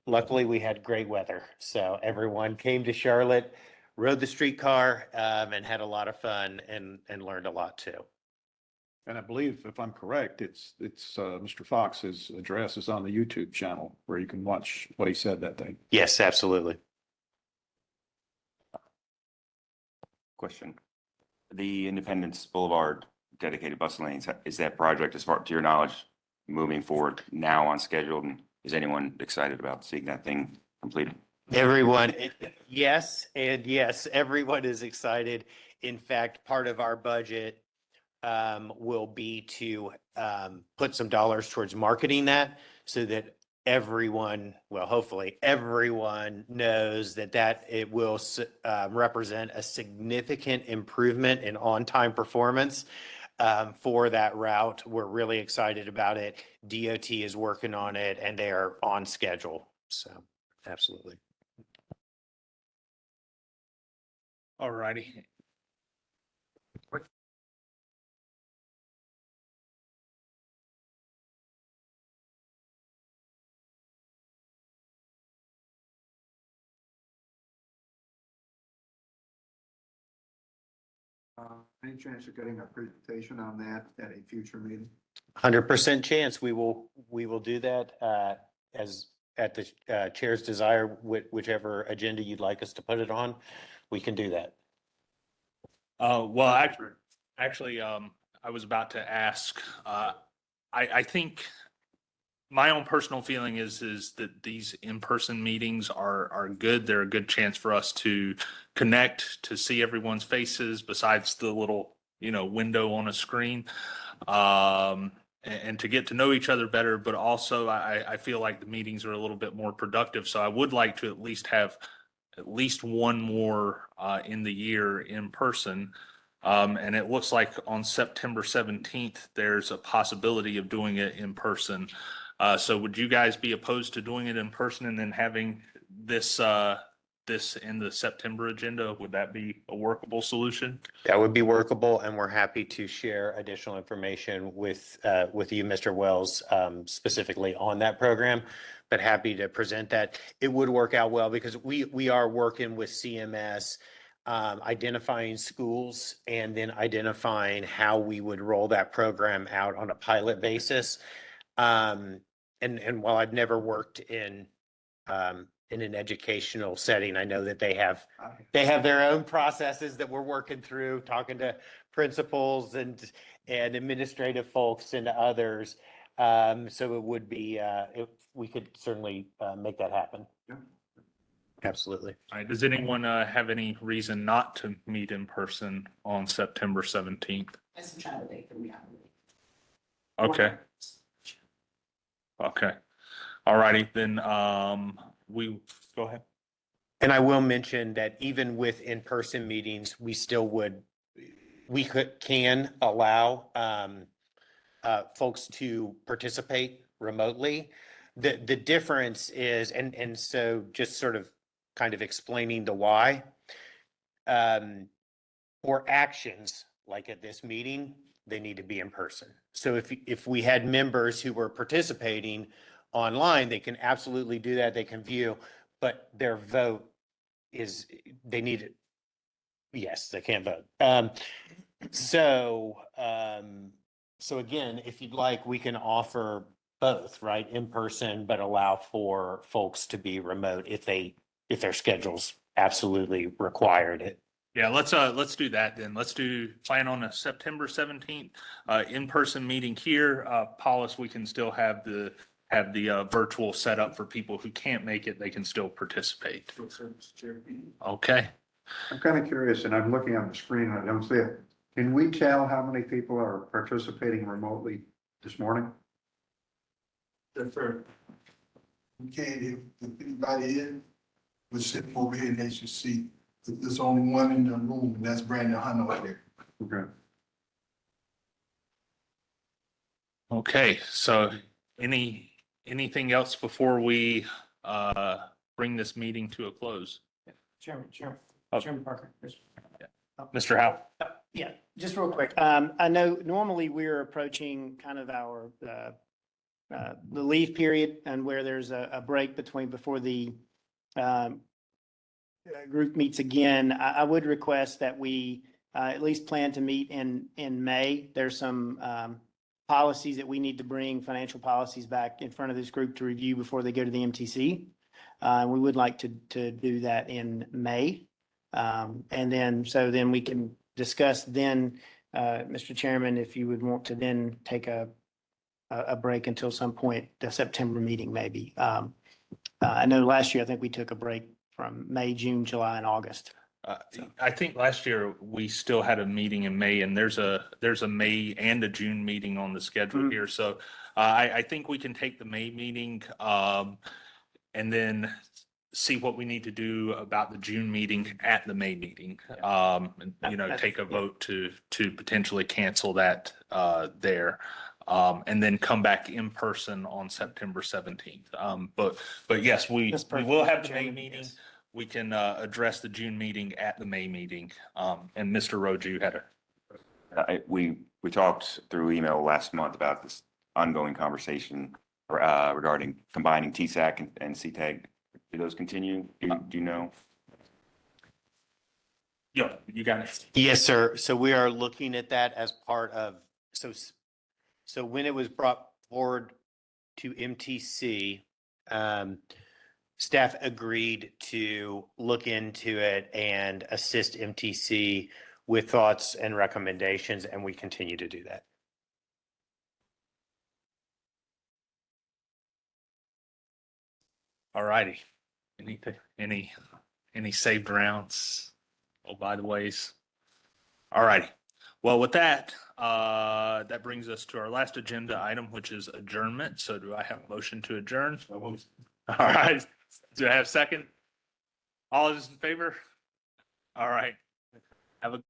luckily we had great weather. So everyone came to Charlotte, rode the streetcar, and had a lot of fun and learned a lot too. And I believe, if I'm correct, it's Mr. Fox's address is on the YouTube channel where you can watch what he said that day. Yes, absolutely. Question. The Independence Boulevard dedicated bus lanes, is that project, as far to your knowledge, moving forward now on schedule? And is anyone excited about seeing that thing completed? Everyone, yes, and yes, everyone is excited. In fact, part of our budget will be to put some dollars towards marketing that so that everyone, well, hopefully everyone knows that it will represent a significant improvement in on-time performance for that route. We're really excited about it. DOT is working on it and they are on schedule. So absolutely. All righty. Any chance of getting a presentation on that at a future meeting? 100% chance we will do that as at the chair's desire, whichever agenda you'd like us to put it on, we can do that. Well, actually, I was about to ask, I think my own personal feeling is that these in-person meetings are good. They're a good chance for us to connect, to see everyone's faces besides the little, window on a screen. And to get to know each other better, but also I feel like the meetings are a little bit more productive. So I would like to at least have at least one more in the year in person. And it looks like on September 17th, there's a possibility of doing it in person. So would you guys be opposed to doing it in person and then having this in the September agenda? Would that be a workable solution? That would be workable, and we're happy to share additional information with you, Mr. Wells, specifically on that program, but happy to present that. It would work out well because we are working with CMS, identifying schools and then identifying how we would roll that program out on a pilot basis. And while I've never worked in an educational setting, I know that they have their own processes that we're working through, talking to principals and administrative folks and others. So it would be, if we could certainly make that happen. Yeah. Absolutely. All right. Does anyone have any reason not to meet in person on September 17th? That's a child day for me, I believe. Okay. Okay. All righty, then, we, go ahead. And I will mention that even with in-person meetings, can allow folks to participate remotely. The difference is, and so just sort of kind of explaining the why. For actions like at this meeting, they need to be in person. So if we had members who were participating online, they can absolutely do that. They can view, but their vote they need it. Yes, they can't vote. So again, if you'd like, we can offer both, right? In person, but allow for folks to be remote if their schedules absolutely required it. Yeah, let's do that then. Let's plan on a September 17th, in-person meeting here. Paulus, we can still have the virtual setup for people who can't make it. They can still participate. Okay. I'm kind of curious, and I'm looking on the screen, I don't see it. Can we tell how many people are participating remotely this morning? Yes, sir. We can, if anybody in, we're sitting over here and they should see, there's only one in the room, and that's Brandon Hunter right there. Okay. Okay, so anything else before we bring this meeting to a close? Chairman Oh. Parker. Mr. Howe? Yeah, just real quick. I know normally we're approaching kind of our, the leave period and where there's a break before the group meets again. I would request that we at least plan to meet in May. There's some policies that we need to bring, financial policies back in front of this group to review before they go to the MTC. We would like to do that in May. And then, so then we can discuss then, Mr. Chairman, if you would want to then take a break until some point, the September meeting maybe. I know last year, I think we took a break from May, June, July, and August. I think last year we still had a meeting in May, and there's a May and a June meeting on the schedule Mhm. here. So I think we can take the May meeting and then see what we need to do about the June meeting at the May meeting. And, take a vote to potentially cancel that there. And then come back in person on September 17th. But yes, we That's perfect, will have Mr. the May Chairman. meeting. Yes. We can address the June meeting at the May meeting. And Mr. Roju had We talked through email last month about this ongoing conversation regarding combining TSAC and CTAG. Do those continue? Do you know? yeah, you got it. Yes, sir. So we are looking at that as part of, so when it was brought forward to MTC, staff agreed to look into it and assist MTC with thoughts and recommendations, and we continue to do that. All righty. Any saved rounds? Oh, by the ways. All righty. Well, with that, that brings us to our last agenda item, which is adjournment. So do I have a motion to adjourn? All right. Do I have a second? All those in favor? All right. Have a